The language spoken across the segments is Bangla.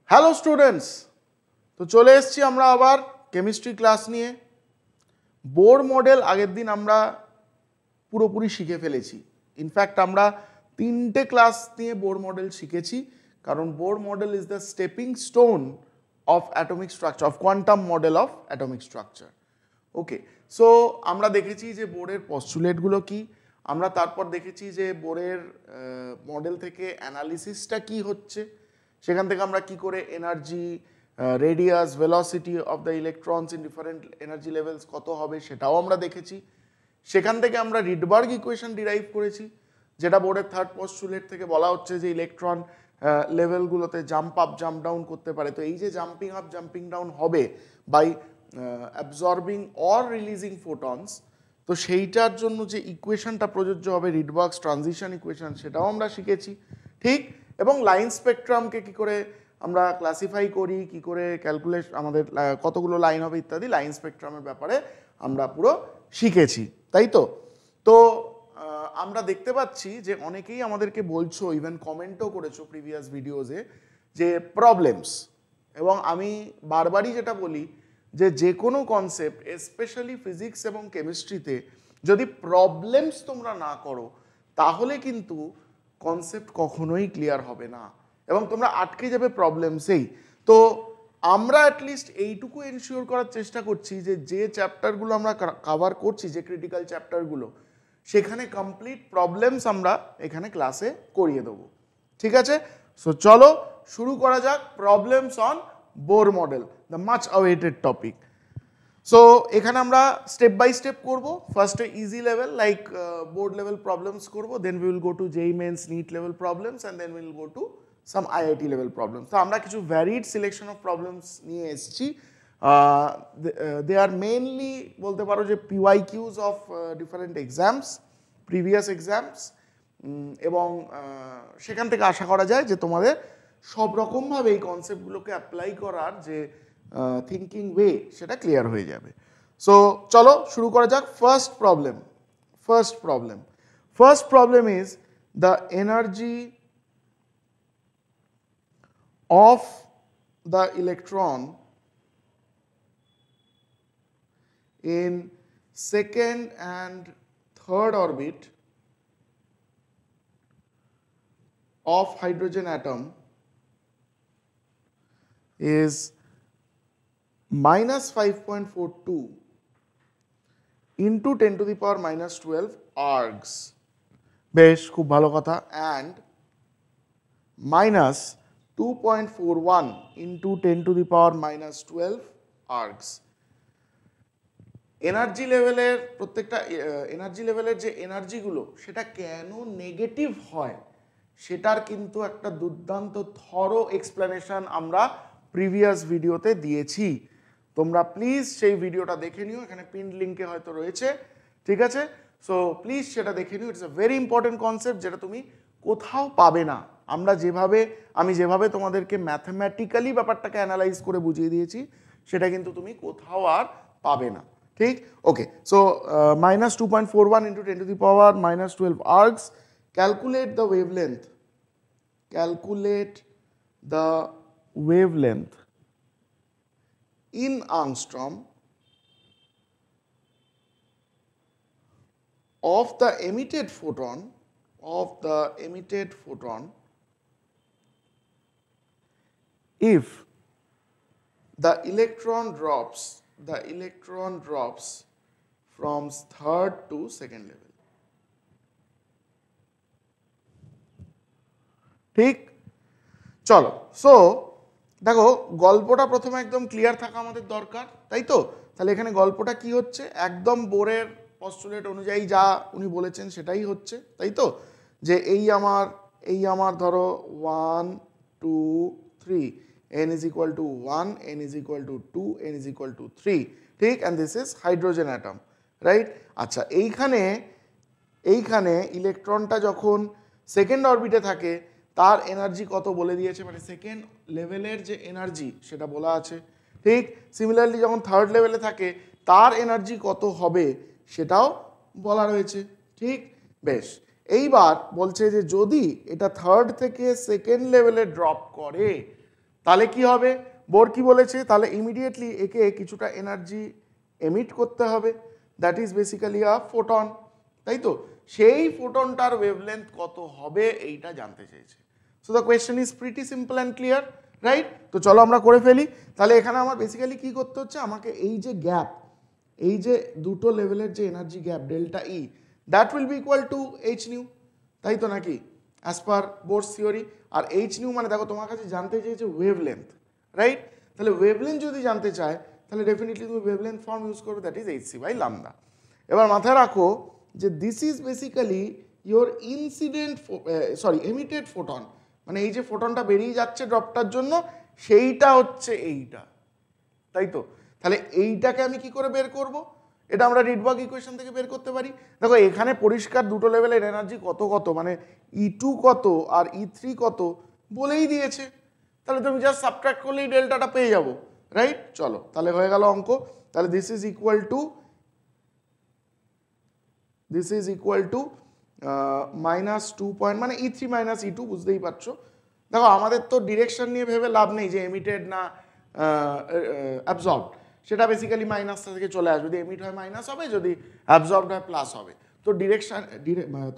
হ্যালো স্টুডেন্টস, তো চলে এসেছি আমরা আবার কেমিস্ট্রি ক্লাস নিয়ে। বোর মডেল আগের দিন আমরা পুরোপুরি শিখে ফেলেছি। ইনফ্যাক্ট আমরা 3টে ক্লাস নিয়ে বোর মডেল শিখেছি, কারণ Bohr model is the stepping stone of atomic structure, of quantum model of atomic structure. Okay, so আমরা দেখেছি যে বোরের পস্টুলেটগুলো কি, আমরা তারপর দেখেছি যে বোরের মডেল থেকে অ্যানালিসিসটা কি হচ্ছে, সেখান থেকে আমরা কি করে energy, radius, velocity of the electrons in different energy levels কত হবে সেটাও আমরা দেখেছি। সেখান থেকে আমরা রিডবার্গ ইকুয়েশন ডিরাইভ করেছি, যেটা বোর্ডের থার্ড পস্টুলেট থেকে বলা হচ্ছে যে ইলেকট্রন লেভেলগুলোতে জাম্প আপ জাম্প ডাউন করতে পারে। তো এই যে জাম্পিং আপ জাম্পিং ডাউন হবে by absorbing or releasing photons, তো সেইটার জন্য যে ইকুয়েশনটা প্রযোজ্য হবে রিডবার্গস ট্রানজিশন ইকুয়েশন, সেটাও আমরা শিখেছি। ঠিক, এবং লাইন স্পেকট্রামকে কি করে আমরা ক্লাসিফাই করি, কি করে ক্যালকুলেট, আমাদের কতগুলো লাইন হবে ইত্যাদি, লাইন স্পেকট্রামের ব্যাপারে আমরা পুরো শিখেছি, তাই তো। তো আমরা দেখতে পাচ্ছি যে অনেকেই আমাদেরকে বলছো, ইভেন কমেন্টও করেছো প্রিভিয়াস ভিডিওজে, যে প্রবলেমস। এবং আমি বারবারই যেটা বলি যে কোনো কনসেপ্ট, স্পেশালি ফিজিক্স এবং কেমিস্ট্রিতে, যদি প্রবলেমস তোমরা না করো তাহলে কিন্তু কনসেপ্ট কখনোই ক্লিয়ার হবে না এবং তোমরা আটকে যাবে প্রবলেমসেই। তো আমরা অ্যাটলিস্ট এইটুকু এনশিওর করার চেষ্টা করছি যে চ্যাপ্টারগুলো আমরা কভার করছি, যে ক্রিটিক্যাল চ্যাপ্টারগুলো, সেখানে কমপ্লিট প্রবলেমস আমরা এখানে ক্লাসে করিয়ে দেবো। ঠিক আছে, সো চলো শুরু করা যাক problems on Bohr model, the much awaited topic. So এখানে আমরা স্টেপ বাই স্টেপ করবো। ফার্স্টে easy level like board level problems করবো, then we will go to JEE Mains NEET level problems, and then will go to some IIT level problems. তো আমরা কিছু ভ্যারিড সিলেকশন অফ প্রবলেমস নিয়ে এসেছি। দে আর মেইনলি বলতে পারো যে PYQs of different exams, previous exams, এবং সেখান থেকে আশা করা যায় যে তোমাদের সব রকমভাবে এই কনসেপ্টগুলোকে অ্যাপ্লাই করার যে থিঙ্কিং ওয়ে, সেটা ক্লিয়ার হয়ে যাবে। সো চলো শুরু করা যাক। First problem is the energy of the electron in second and third orbit of hydrogen atom is minus 5.42 into 10 to the power minus 12 args, বেশ খুব ভালো কথা, and minus 2.41 into 10 to the power minus 12 args. Energy লেভেলের প্রত্যেকটা এনার্জি লেভেলের যে এনার্জিগুলো, সেটা কেন নেগেটিভ হয় সেটার কিন্তু একটা দুর্দান্ত থরো এক্সপ্লেনেশন আমরা প্রিভিয়াস ভিডিওতে দিয়েছি। তোমরা প্লিজ সেই ভিডিওটা দেখে নিও, এখানে পিন লিঙ্কে হয়তো রয়েছে। ঠিক আছে, সো প্লিজ সেটা দেখে নিও। It's a very important concept, যেটা তুমি কোথাও পাবে না। আমি যেভাবে তোমাদেরকে ম্যাথমেটিক্যালি ব্যাপারটাকে অ্যানালাইজ করে বুঝিয়ে দিয়েছি, সেটা কিন্তু তুমি কোথাও আর পাবে না। ঠিক, okay. So minus 2.41 into 10 to the power minus 12 args. Calculate the wavelength in angstrom of the emitted photon if the electron drops from third to second level. ঠিক, চলো। সো দেখো, গল্পটা প্রথমে একদম ক্লিয়ার থাকা আমাদের দরকার, তাই তো। তাহলে এখানে গল্পটা কি হচ্ছে, একদম বোরের পস্টুলেট অনুযায়ী যা উনি বলেছেন সেটাই হচ্ছে, তাই তো। যে এই আমার ধরো 1 2 3, n is equal to 1, n is equal to 2, n is equal to 3, ঠিক, and this is hydrogen atom, right. আচ্ছা, এইখানে ইলেকট্রনটা যখন সেকেন্ড অরবিটে থাকে, তার এনার্জি কত বলে দিয়েছে, মানে সেকেন্ড লেভেলের যে এনার্জি সেটা বলা আছে। ঠিক, সিমিলারলি যখন থার্ড লেভেলে থাকে তার এনার্জি কত হবে সেটাও বলা রয়েছে। ঠিক, বেশ। এইবার বলছে যে যদি এটা থার্ড থেকে সেকেন্ড লেভেলে ড্রপ করে তাহলে কি হবে, বোর কি বলেছে, তাহলে ইমিডিয়েটলি একে কিছুটা এনার্জি এমিট করতে হবে, that is basically a photon, তাই তো? সেই ফোটনটার ওয়েভলেন্থ কত হবে এইটা জানতে চেয়েছে। So the question is pretty simple and clear, right? তো চলো আমরা করে ফেলি। তাহলে এখানে আমার বেসিক্যালি কি করতে হচ্ছে, আমাকে এই যে গ্যাপ, এই যে দুটো লেভেলের যে energy gap delta E, that will be equal two H new, তাই তো নাকি, অ্যাজ পার বোরস থিওরি। আর এইচ নিউ মানে দেখো তোমার কাছে জানতে চেয়েছে ওয়েভলেন্থ, রাইট? তাহলে ওয়েভলেন্থ যদি জানতে চায় তাহলে ডেফিনেটলি তুমি ওয়েভলেন্থ ফর্ম ইউজ করবে, that is H C by lambda. এবার মাথায় রাখো যে this is basically your incident emitted photon, মানে এই যে ফোটনটা বেরিয়ে যাচ্ছে ড্রপটার জন্য, সেইটা হচ্ছে এইটা, তাই তো? তাহলে এইটাকে আমি কি করে বের করব, এটা আমরা রিডবার্গ ইকুয়েশন থেকে বের করতে পারি। দেখো এখানে পরিষ্কার দুটো লেভেলের এনার্জি কত কত, মানে E2 কত আর E3 কত বলেই দিয়েছে, তাহলে তুমি জাস্ট সাবট্রাক্ট করলেই ডেল্টাটা পেয়ে যাবো, রাইট? চলো তাহলে হয়ে গেল অঙ্ক। তাহলে this is equal two -2 point, মানে E3 মাইনাস E2, বুঝতেই পারছো। দেখো আমাদের তো ডিরেকশন নিয়ে ভেবে লাভ নেই যে এমিটেড না অ্যাবজর্বড, সেটা বেসিক্যালি মাইনাস থেকে চলে আসবে, যদি এমিট হয় মাইনাস হবে, যদি অ্যাবজর্বড হয় প্লাস হবে। তো ডিরেকশন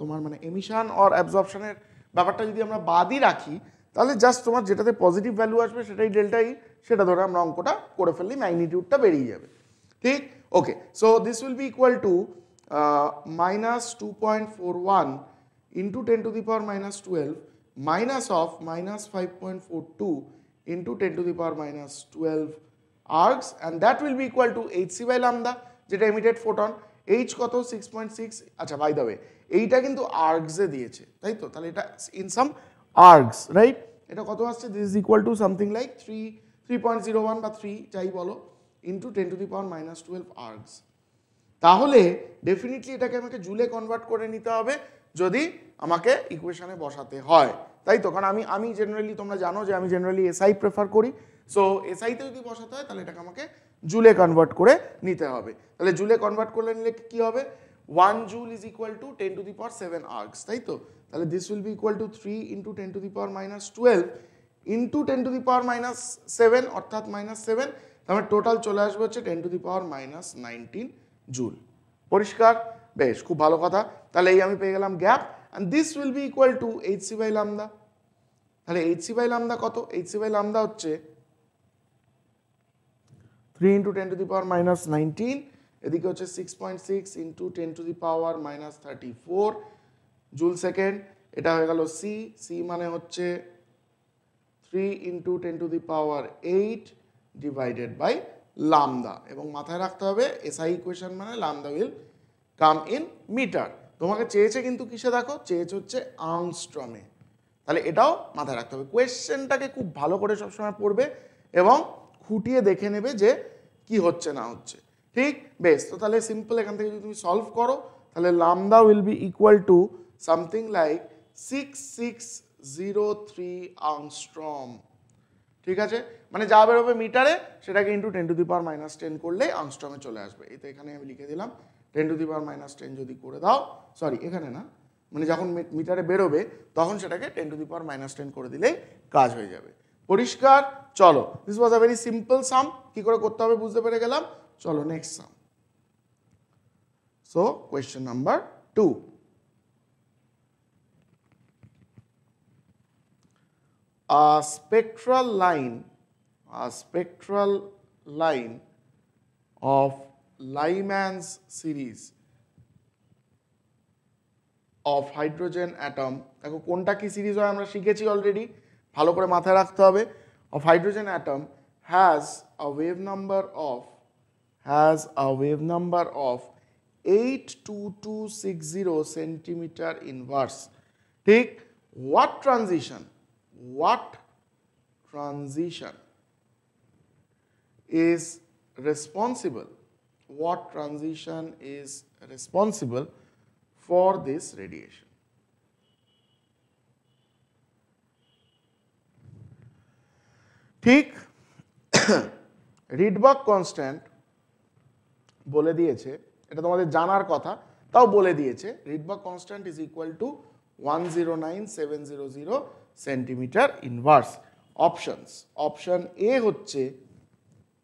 তোমার মানে এমিশন আর অ্যাবজর্পশনের ব্যাপারটা যদি আমরা বাদই রাখি, তাহলে জাস্ট তোমার যেটাতে পজিটিভ ভ্যালু আসবে সেটাই ডেল্টা ই, সেটা ধরে আমরা অঙ্কটা করে ফেললে ম্যাগনিটিউডটা বেরিয়ে যাবে, ঠিক? Okay, so this will be equal to -2.41 into 10 to the power minus 12 minus of -5.42 into 10 to the power minus 12 arcs, and that will be equal to hc by lambda, যেটা emitted photon, h কত 6.6। আচ্ছা বাই দ্য ওয়ে এইটা কিন্তু arcs এ দিয়েছে, তাই তো? তাহলে এটা in some arcs, রাইট? এটা কত আসছে, this is equal to something like 3.01 বা 3 যাই বলো into 10 to the power minus 12 arcs। তাহলে ডেফিনেটলি এটাকে আমাকে জুলে কনভার্ট করে নিতে হবে যদি আমাকে ইকুয়েশনে বসাতে হয়, তাই তো? কারণ আমি জেনারেলি, তোমরা জানো যে আমি জেনারেলি এসআই প্রেফার করি, সো এসআইতে যদি বসাতে হয় তাহলে এটাকে আমাকে জুলে কনভার্ট করে নিতে হবে। তাহলে জুলে কনভার্ট করে নিলে কি হবে, 1 joule is equal two 10 to the power 7 arcs, তাই তো? তাহলে this will be equal two 3 into 10 to the power minus 12 into 10 to the power minus 7, অর্থাৎ -7, তাহলে টোটাল চলে আসবে হচ্ছে 10 to the power minus 19 joule. পরিষ্কার? বেশ, খুব ভালো কথা। তাহলে এই আমি পেয়ে গেলাম gap, and this will be equal to hc by lambda। তাহলে hc by lambda কত, hc by lambda হচ্ছে 3 into 10 to the power minus 19, এদিকে হচ্ছে 6.6 into 10 to the power minus 34 joule second. এটা হয়ে গেল c, c মানে হচ্ছে 3 into 10 to the power 8 divided by lambda, এবং মাথায় রাখতে হবে এসআই ইকুয়েশন মানে lambda will come in metre. তোমাকে চেয়েছে কিন্তু কিসে, দেখো চেয়েছে হচ্ছে আর্মস্ট্রমে, তাহলে এটাও মাথায় রাখতে হবে। কোয়েশ্চেনটাকে খুব ভালো করে সবসময় পড়বে এবং খুঁটিয়ে দেখে নেবে যে কি হচ্ছে না হচ্ছে, ঠিক? বেশ, তো তাহলে সিম্পল এখান থেকে যদি তুমি সলভ করো তাহলে lambda will be equal to something like 6603 আর্মস্ট্রম, ঠিক আছে? মানে যা বেরোবে মিটারে সেটাকে into 10 to the power minus 10 করলে আর্মস্ট্রমে চলে আসবে। এই তো এখানে আমি লিখে দিলাম 10 to the power minus 10 যদি করে দাও, সরি এখানে না, মানে যখন মিটারে বেরোবে তখন সেটাকে 10 to the power minus 10 করে দিলেই কাজ হয়ে যাবে। পরিষ্কার? চলো, this was a very simple sum, কি করে করতে হবে বুঝতে পেরে গেলাম। চলো next sum. So question number 2, a spectral line of Lyman's series of hydrogen atom, দেখো কোনটা কি সিরিজ হয় আমরা শিখেছি অলরেডি, ভালো করে মাথায় রাখতে হবে। of hydrogen atom has a wave number of 82260 centimeter inverse, ঠিক? what transition is responsible for this radiation? ঠিক, রিডবার্গ কনস্ট্যান্ট বলে দিয়েছে, এটা তোমাদের জানার কথা, তাও বলে দিয়েছে Rydberg constant is equal two 109700 centimetre inverse, options, option A হচ্ছে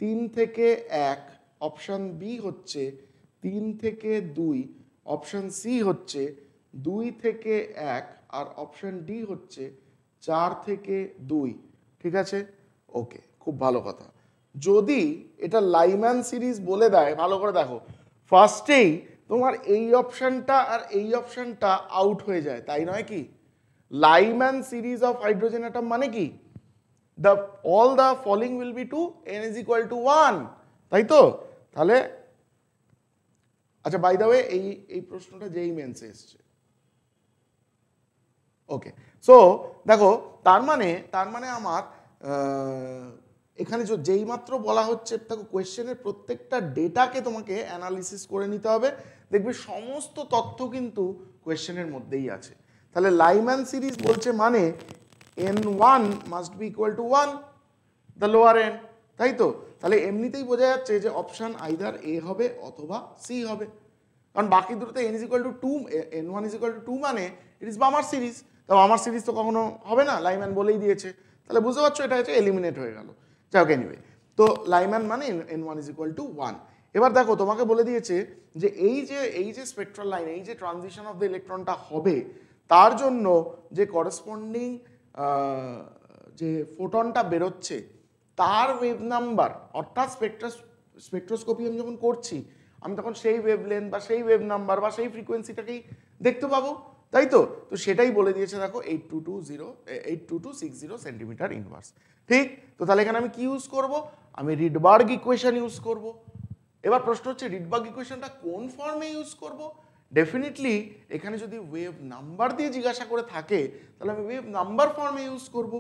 3 থেকে 1, অপশন বি হচ্ছে 3 থেকে 2, অপশন সি হচ্ছে 2 থেকে 1 আর অপশন ডি হচ্ছে 4 থেকে 2। ঠিক আছে, ওকে, খুব ভালো কথা। যদি এটা লাইম্যান সিরিজ বলে দেয়, ভালো করে দেখো, ফার্স্টেই তোমার এই অপশনটা আর এই অপশনটা আউট হয়ে যায়, তাই নয় কি? Lyman series of hydrogen atom মানে কি? all the following will be 2, n is equal to 1, তাই তো? তাহলে আচ্ছা, বাই দ্য ওয়ে এই প্রশ্নটা যেই মেন্সে এসছে, ওকে। সো দেখো, তার মানে আমার এখানে যেই মাত্র বলা হচ্ছে, দেখো কোয়েশ্চেনের প্রত্যেকটা ডেটাকে তোমাকে অ্যানালিসিস করে নিতে হবে, দেখবে সমস্ত তথ্য কিন্তু কোয়েশ্চেনের মধ্যেই আছে। তাহলে লাইম্যান সিরিজ বলছে মানে n1 must be equal to 1, the lower and, তাই তো? তাহলে এমনিতেই বোঝা যাচ্ছে যে অপশন আইদার এ হবে অথবা সি হবে, কারণ বাকি দুটোতে n is equal two 2, n1 is equal two 2 মানে ইট ইজ বামার সিরিজ। তো বামার সিরিজ তো কখনো হবে না, লাইম্যান বলেই দিয়েছে, তাহলে বুঝতে পারছো এটা হচ্ছে এলিমিনেট হয়ে গেল। যাই হোক, এনিওয়ে, তো লাইম্যান মানে n1 ইজ ইকুয়াল টু 1। এবার দেখো, তোমাকে বলে দিয়েছে যে এই যে স্পেকট্রাল লাইন, এই যে ট্রানজিশন অফ দ্য ইলেকট্রনটা হবে, তার জন্য যে করেসপন্ডিং যে ফোটনটা বেরোচ্ছে তার ওয়েভ নাম্বার, অর্থাৎ স্পেকট্রোস্কোপি আমি যখন করছি, আমি তখন সেই ওয়েভলেন্থ বা সেই ওয়েভ নাম্বার বা সেই ফ্রিকোয়েন্সিটাকেই দেখতে পাবো, তাই তো? তো সেটাই বলে দিয়েছে দেখো, 8260 সেন্টিমিটার ইনভার্স। ঠিক, তো তাহলে এখানে আমি কি ইউজ করব? আমি রিডবার্গ ইকুয়েশন ইউজ করব। এবার প্রশ্ন হচ্ছে, রিডবার্গ ইকুয়েশনটা কোন ফর্মে ইউজ করব? ডেফিনেটলি এখানে যদি ওয়েভ নাম্বার দিয়ে জিজ্ঞাসা করে থাকে, তাহলে আমি ওয়েভ নাম্বার ফর্মে ইউজ করব।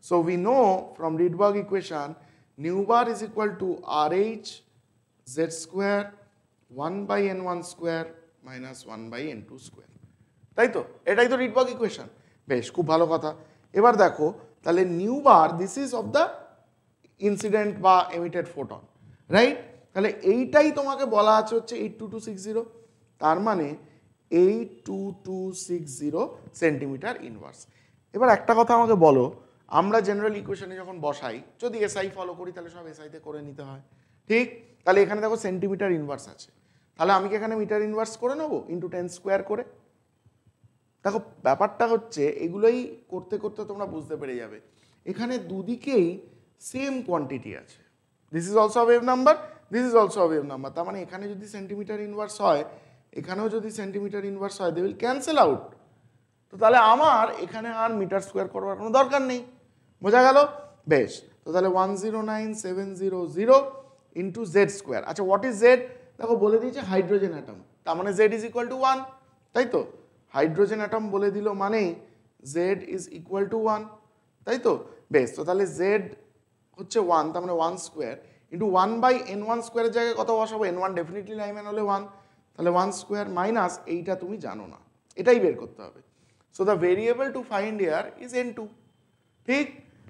So we know from Rydberg equation nu bar is equal to rh z square 1 by n1 square minus 1 by n2 square, তাই তো? এটাই তো রিডবার্গ ইকুয়েশন। বেশ, খুব ভালো কথা। এবার দেখো, তাহলে new bar, this is of the incident বা এমিটেড ফোটন, রাইট? তাহলে এইটাই তোমাকে বলা আছে হচ্ছে 82260, তার মানে 82260 সেন্টিমিটার ইনভার্স। এবার একটা কথা আমাকে বলো, আমরা জেনারেল ইকুয়েশনে যখন বসাই, যদি এসআই ফলো করি, তাহলে সব এসআইতে করে নিতে হয়, ঠিক? তাহলে এখানে দেখো সেন্টিমিটার ইনভার্স আছে, তাহলে আমি কি এখানে মিটার ইনভার্স করে নেবো ইন্টু 10 স্কোয়ার করে? দেখো, ব্যাপারটা হচ্ছে এগুলোই করতে করতে তোমরা বুঝতে পেরে যাবে, এখানে দুদিকেই সেম কোয়ান্টিটি আছে। This is also wave number, this is also wave number, তার মানে এখানে যদি সেন্টিমিটার ইনভার্স হয়, এখানেও যদি সেন্টিমিটার ইনভার্স হয়, দে উইল ক্যান্সেল আউট। তো তাহলে আমার এখানে আর মিটার স্কোয়ার করবার কোনো দরকার নেই, বোঝা গেল? বেশ, তো তাহলে 109700 ইন্টু জেড স্কোয়ার। আচ্ছা, হোয়াট ইজ জেড? দেখো, বলে দিয়েছে হাইড্রোজেন অ্যাটম, তার মানে জেড ইজ ইকুয়াল টু 1, তাই তো? হাইড্রোজেন অ্যাটম বলে দিল মানেই জেড ইজ ইকুয়াল টু 1, তাই তো? বেশ, তো তাহলে জেড হচ্ছে 1, তার মানে 1 স্কোয়ার ইন্টু 1 বাই n1 স্কোয়ারের জায়গায় কত বসাবো? n1 ডেফিনেটলি লাইম্যান হলে 1, তাহলে 1 স্কোয়ার মাইনাস এইটা তুমি জানো না, এটাই বের করতে হবে। So the variable to find here is n2, ঠিক?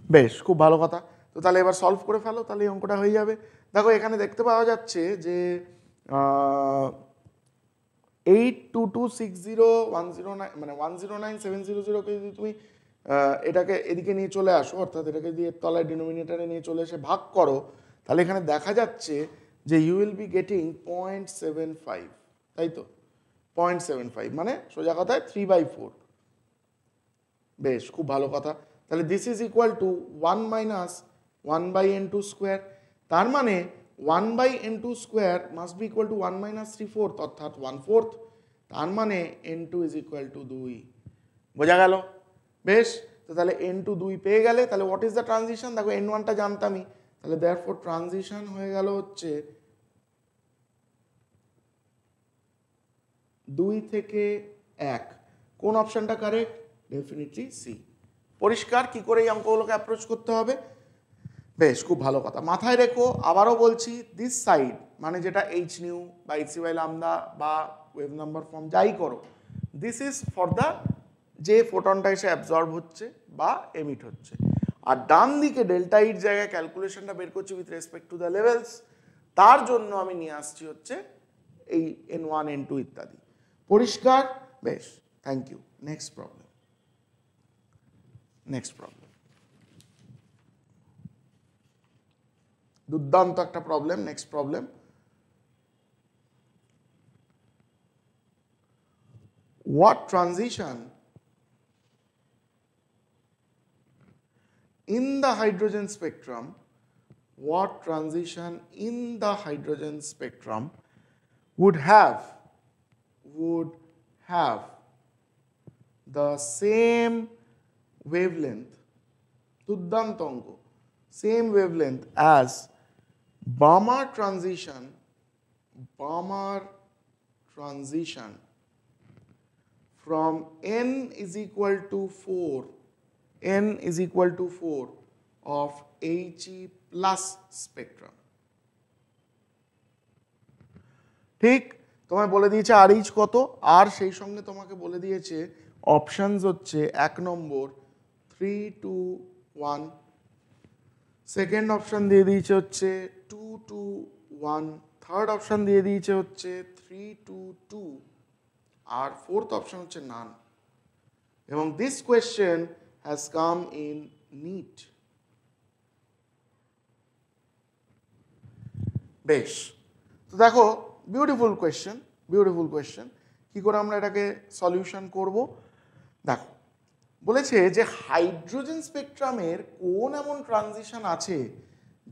বেশ, খুব ভালো কথা। তো তাহলে এবার সলভ করে ফেলো, তাহলে এই অঙ্কটা হয়ে যাবে। দেখো, এখানে দেখতে পাওয়া যাচ্ছে যে 82260 মানে 109700কে যদি তুমি এটাকে এদিকে নিয়ে চলে আসো, অর্থাৎ এটাকে দিয়ে তলায় ডিনোমিনেটারে নিয়ে চলে এসে ভাগ করো, তাহলে এখানে দেখা যাচ্ছে যে ইউ উইল বি গেটিং 0.75, তাই তো? 0.75 মানে সোজা কথায় 3/4। বেশ, খুব ভালো কথা। তাহলে this is equal to 1 minus 1 by n2 square, তার মানে 1 by n2 square must be equal to 1 minus 3/4, অর্থাৎ 1/4, তার মানে n2 ইজ ইকুয়াল টু 2, বোঝা গেল? বেশ, তো তাহলে n2 2 পেয়ে গেলে, তাহলে হোয়াট ইজ দ্য ট্রানজিশন? দেখো, n1টা জানতামই, তাহলে দেয়ারফর ট্রানজিশন হয়ে গেল হচ্ছে 2 থেকে 1। কোন অপশনটা কারেক্ট? Definitely C. পরিষ্কার কি করে এই অঙ্কগুলোকে অ্যাপ্রোচ করতে হবে? বেশ, খুব ভালো কথা। মাথায় রেখো, আবারও বলছি, দিস সাইড মানে যেটা এইচ নিউ বা এইচসি বাই লামদা বা ওয়েভ নাম্বার ফর্ম যাই করো, দিস ইজ ফর দ্য যে ফোটনটা এসে অ্যাবজর্ব হচ্ছে বা এমিট হচ্ছে, আর ডান দিকে ডেল্টা ইর জায়গায় ক্যালকুলেশনটা বের করছি with respect to the levels, তার জন্য আমি নিয়ে আসছি হচ্ছে এই n1 n2 ইত্যাদি। পরিষ্কার? বেশ, থ্যাংক ইউ। Next problem. দুর্দান্ত একটা problem. Next problem, what transition in the hydrogen spectrum, what transition in the hydrogen spectrum would have the same wavelength, দুর্দান্ত অঙ্ক, same wavelength as Balmer transition from n is equal to 4 of He plus spectrum. ঠিক তোমায় বলে দিয়েছে RH কত, আর সেই সঙ্গে তোমাকে বলে দিয়েছে অপশনস হচ্ছে 1 নম্বর 3 to 1, সেকেন্ড অপশন দিয়ে দিয়েছে হচ্ছে 2 to 1, থার্ড অপশন দিয়ে দিয়েছে হচ্ছে 3 to 2, আর ফোর্থ অপশন হচ্ছে নান। এবং this question has come in NEET. বেশ, তো দেখো বিউটিফুল কোয়েশ্চেন। কি করে আমরা এটাকে সলিউশন করব? দেখো বলেছে যে হাইড্রোজেন স্পেকট্রামের কোন এমন ট্রানজিশন আছে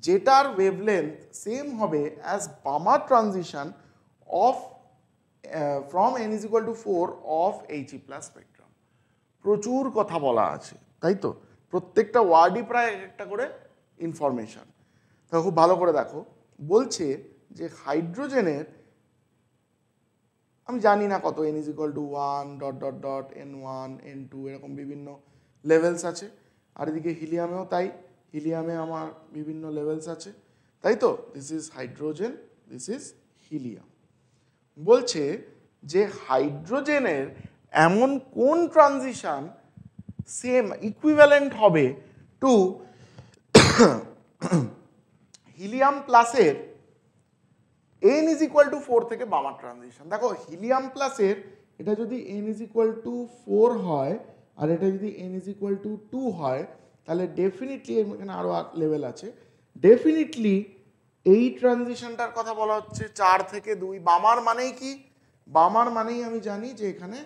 যেটার ওয়েভলেন্থ সেম হবে as Balmer transition of from n is equal to 4 of He plus spectrum। প্রচুর কথা বলা আছে, তাই তো, প্রত্যেকটা ওয়ার্ডই প্রায় একটা করে ইনফরমেশন। তো খুব ভালো করে দেখো, বলছে যে হাইড্রোজেনের, আমি জানি না কত n is equal to 1 dot dot dot n1 n2 এরকম বিভিন্ন লেভেলস আছে, আর এদিকে হিলিয়ামেও তাই, হিলিয়ামে আমার বিভিন্ন লেভেলস আছে, তাই তো। This is hydrogen, this is helium. বলছে যে হাইড্রোজেনের এমন কোন ট্রানজিশন সেম ইকুইভ্যালেন্ট হবে টু হিলিয়াম প্লাসের n is equal to 4 থেকে বামার ট্রানজিশন। দেখো হিলিয়াম প্লাসের এটা যদি n is equal to 4 হয় আর এটা যদি n is equal to 2 হয়, তাহলে ডেফিনেটলি এখানে আরো লেভেল আছে, ডেফিনেটলি এই ট্রানজিশনটার কথা বলা হচ্ছে 4 থেকে 2। বামার মানেই কি? বামার মানেই আমি জানি যে এখানে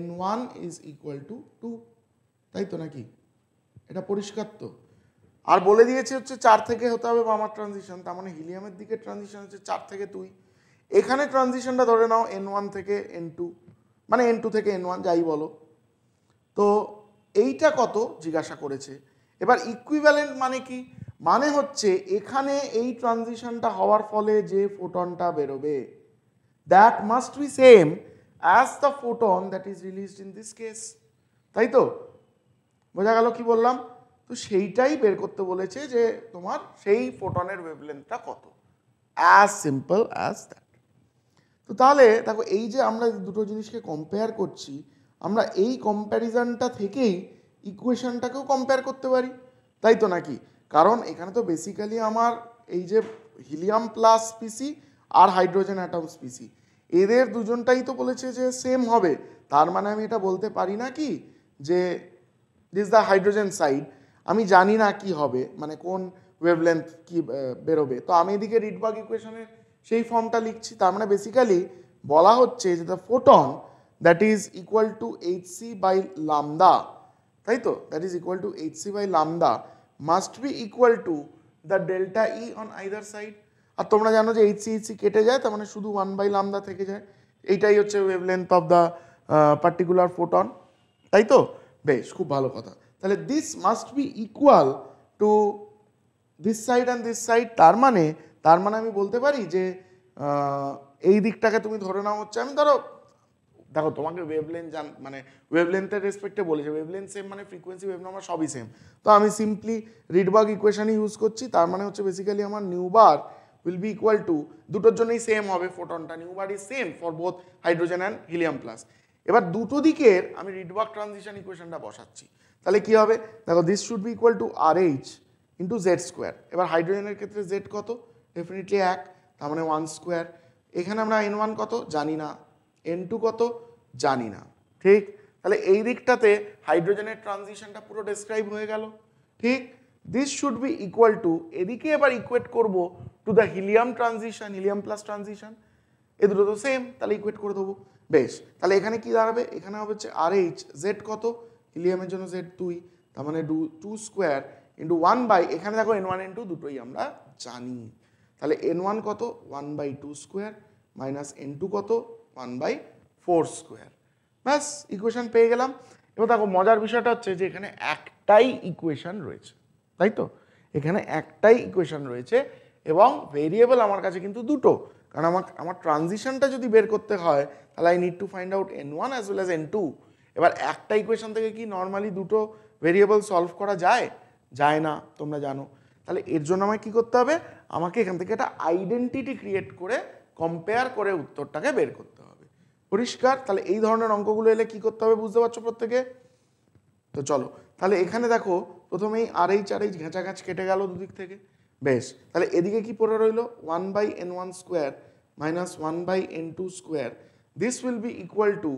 n1 is equal to 2, তাই তো নাকি? এটা পরিষ্কার তো। আর বলে দিয়েছে হচ্ছে 4 থেকে হতে হবে বামার ট্রানজিশন, তার মানে হিলিয়ামের দিকে ট্রানজিশন হচ্ছে 4 থেকে 2। এখানে ট্রানজিশনটা ধরে নাও n1 থেকে n2, মানে n2 থেকে n1 যাই বলো। তো এইটা কত জিজ্ঞাসা করেছে। এবার ইকুইভ্যালেন্ট মানে কি? মানে হচ্ছে এখানে এই ট্রানজিশনটা হওয়ার ফলে যে ফোটনটা বেরোবে, that must be same as the photon that is released in this case, তাই তো? বোঝা গেল কি বললাম? তো সেইটাই বের করতে বলেছে যে তোমার সেই ফোটনের ওয়েভলেন্থটা কত, অ্যাজ সিম্পল অ্যাজ দ্যাট। তো তাহলে দেখো এই যে আমরা দুটো জিনিসকে কম্পেয়ার করছি, আমরা এই কম্প্যারিজনটা থেকেই ইকুয়েশনটাকেও কম্পেয়ার করতে পারি, তাই তো নাকি? কারণ এখানে তো বেসিক্যালি আমার এই যে হিলিয়াম প্লাস স্পিসি আর হাইড্রোজেন অ্যাটম স্পিসি, এদের দুজনটাই তো বলেছে যে সেম হবে। তার মানে আমি এটা বলতে পারি না কি যে দিস দ্য হাইড্রোজেন সাইড, আমি জানি না কি হবে, মানে কোন ওয়েভলেন্থ কি বেরোবে। তো আমি এদিকে রিডবার্গ ইকুয়েশনের সেই ফর্মটা লিখছি। তার মানে বেসিক্যালি বলা হচ্ছে যে the photon that is equal to hc by lambda, তাই তো, that is equal to hc by lambda must be equal to the delta E on either side. আর তোমরা জানো যে hc কেটে যায়, তার মানে শুধু 1 বাই লামদা থেকে যায়। এইটাই হচ্ছে wavelength of the particular photon, তাই তো? বেশ, খুব ভালো কথা। তাহলে this must be equal to this side and this side. তার মানে আমি বলতে পারি যে এই দিকটাকে তুমি ধরে নাও হচ্ছে, আমি ধরো দেখো তোমাকে ওয়েভলেন্থ মানে ওয়েভলেন্থের রেসপেক্টে বলেছে, ওয়েভলেন্থ সেম মানে ফ্রিকোয়েন্সি, ওয়েভ নাম্বার সবই সেম। তো আমি সিম্পলি রিডবার্গ ইকুয়েশনই ইউজ করছি। তার মানে হচ্ছে বেসিক্যালি আমার nu bar will be equal to, দুটোর জন্যই সেম হবে ফোটনটা, nu bar is same for both hydrogen and helium plus. এবার দুটো দিকের আমি রিডবার্গ ট্রানজিশন ইকুয়েশনটা বসাচ্ছি, তাহলে কি হবে? দেখো this should be equal two RH into Z square. এবার হাইড্রোজেনের ক্ষেত্রে জেড কত? ডেফিনেটলি 1, তার মানে 1 স্কোয়ার। এখানে আমরা n1 কত জানি না, n2 কত জানি না, ঠিক? তাহলে এই দিকটাতে হাইড্রোজেনের ট্রানজিশনটা পুরো ডেসক্রাইব হয়ে গেল, ঠিক? This should be equal to, এদিকে এবার ইকুয়েট করব to the helium transition, helium plus transition, এ দুটো তো সেম, তাহলে ইকুয়েট করে দেবো। বেশ, তাহলে এখানে কি দাঁড়াবে, এখানে হবে হচ্ছে RH, জেড কত, হিলিয়ামের জন্য জেড 2, তার মানে 2 স্কোয়ার ইন্টু 1 এখানে দেখো N1 N2 দুটোই আমরা জানি, তাহলে N1 কত 1/2 স্কোয়ার মাইনাস N2 কত 1/4 স্কোয়ার। ব্যাস, ইকুয়েশন পেয়ে গেলাম। এবার দেখো মজার বিষয়টা হচ্ছে যে এখানে একটাই ইকুয়েশন রয়েছে, তাই তো, এখানে একটাই ইকুয়েশন রয়েছে এবং ভেরিয়েবল আমার কাছে কিন্তু দুটো, কারণ আমার ট্রানজিশনটা যদি বের করতে হয় তাহলে I need to find out N1 as well as N2। এবার একটা ইকুয়েশন থেকে কি নর্মালি দুটো ভেরিয়েবল সলভ করা যায়? যায় না, তোমরা জানো। তাহলে এর জন্য আমাকে কী করতে হবে, আমাকে এখান থেকে একটা আইডেন্টিটি ক্রিয়েট করে কম্পেয়ার করে উত্তরটাকে বের করতে হবে। পরিষ্কার? তাহলে এই ধরনের অঙ্কগুলো এলে কি করতে হবে বুঝতে পারছো প্রত্যেকে? তো চলো, তাহলে এখানে দেখো প্রথমেই RH ঘেঁচাঘাঁচ কেটে গেল দুদিক থেকে। বেশ, তাহলে এদিকে কি পড়ে রইল 1/N1 square minus 1/N2 square, this will be equal two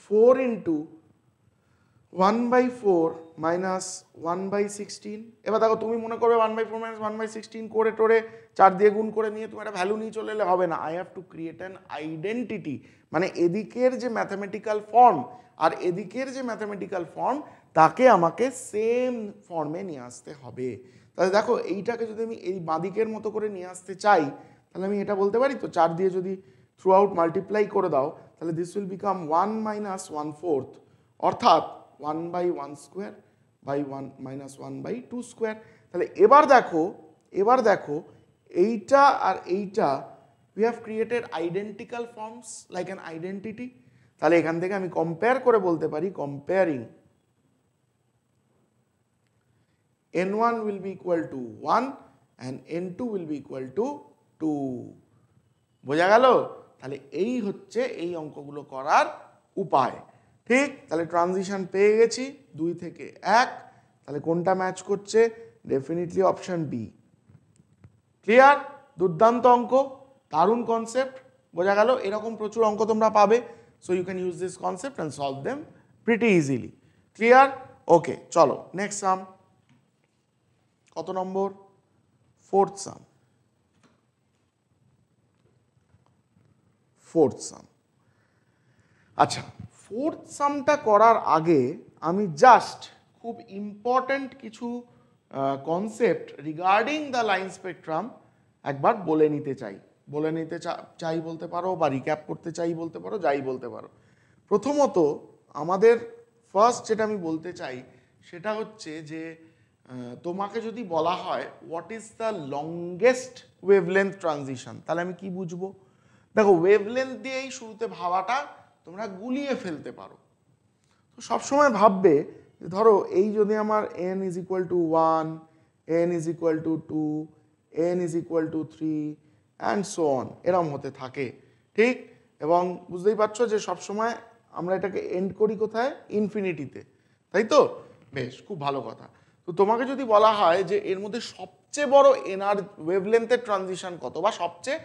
4 into 1/4 minus 1/16। এবার দেখো তুমি মনে করবে 1/4 মাইনাস 1/16 করে টোরে 4 দিয়ে গুণ করে নিয়ে তুমি একটা ভ্যালু নিয়ে চলে এলে হবে না, I have to create an identity, মানে এদিকের যে ম্যাথামেটিক্যাল ফর্ম আর এদিকের যে ম্যাথামেটিক্যাল ফর্ম তাকে আমাকে সেম ফর্মে নিয়ে আসতে হবে। তাহলে দেখো এইটাকে যদি আমি এই বাঁদিকের মতো করে নিয়ে আসতে চাই তাহলে আমি এটা বলতে পারি তো, 4 দিয়ে যদি থ্রু আউট মাল্টিপ্লাই করে দাও তাহলে দিস উইল বিকাম 1 মাইনাস 1/4, অর্থাৎ 1/1 স্কোয়ার বাই 1 মাইনাস 1/2 স্কোয়ার। তাহলে এবার দেখো এইটা আর এইটা we have created identical forms like an identity। তাহলে এখান থেকে আমি কম্পেয়ার করে বলতে পারি comparing N1 will be equal to 1 and N2 will be equal to 2। বোঝা গেল? তাহলে এই হচ্ছে এই অঙ্কগুলো করার উপায়। ঠিক, তাহলে ট্রানজিশন পেয়ে গেছি 2 থেকে 1, তাহলে কোনটা ম্যাচ করছে? Definitely option B. ক্লিয়ার? দুর্দান্ত অঙ্ক, দারুণ কনসেপ্ট, বোঝা গেল? এরকম প্রচুর অঙ্ক তোমরা পাবে, so you can use this concept and solve them pretty easily. Clear? Okay, চলো নেক্সট সাম। কত নম্বর? 4th সাম। 4th সাম। আচ্ছা, 4th সামটা করার আগে আমি জাস্ট খুব ইম্পর্ট্যান্ট কিছু concept regarding the line spectrum একবার বলে নিতে চাই বলতে পারো, বা রিক্যাপ করতে চাই বলতে পারো, যাই বলতে পারো। প্রথমত আমাদের ফার্স্ট যেটা আমি বলতে চাই সেটা হচ্ছে যে তোমাকে যদি বলা হয় what is the longest wavelength transition, তাহলে আমি কি বুঝবো? দেখো, ওয়েভলেন্থ দিয়েই শুরুতে ভাবাটা তোমরা গুলিয়ে ফেলতে পারো। তো সবসময় ভাববে যে ধরো এই যদি আমার n is equal to 1, n is equal two 2, n is equal two 3 and so on, এরম হতে থাকে। ঠিক, এবং বুঝতেই পারছো যে সবসময় আমরা এটাকে এন্ড করি কোথায়? ইনফিনিটিতে, তাই তো? বেশ, খুব ভালো কথা। তো তোমাকে যদি বলা হয় যে এর মধ্যে সবচেয়ে বড় ওয়েভলেন্থের ট্রানজিশন কত, বা সবচেয়ে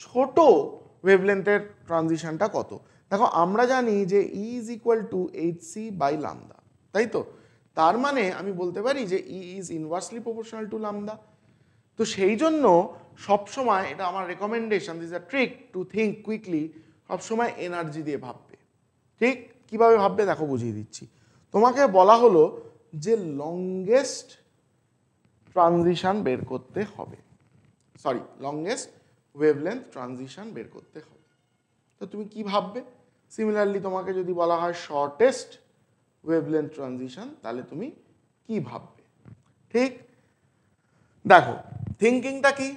ছোট ওয়েভলেন্থের ট্রানজিশনটা কত, দেখো আমরা জানি যে E is equal to hc by lambda, তাই তো? তার মানে আমি বলতে পারি যে E is inversely proportional to lambda. তো সেই জন্য সবসময়, এটা আমার recommendation, this a trick to think quickly, সবসময় এনার্জি দিয়ে ভাববে। ঠিক, কিভাবে ভাববে দেখো বুঝিয়ে দিচ্ছি। তোমাকে বলা হলো যে লংগেস্ট ট্রানজিশন বের করতে হবে, লংগেস্ট ওয়েভলেন্থ ট্রানজিশন বের করতে হবে। তো তুমি কি ভাববে? সিমিলারলি তোমাকে যদি বলা হয় শর্টেস্ট ওয়েভলেন্থ ট্রানজিশন, তাহলে তুমি কি ভাববে? ঠিক, দেখো থিঙ্কিংটা কি,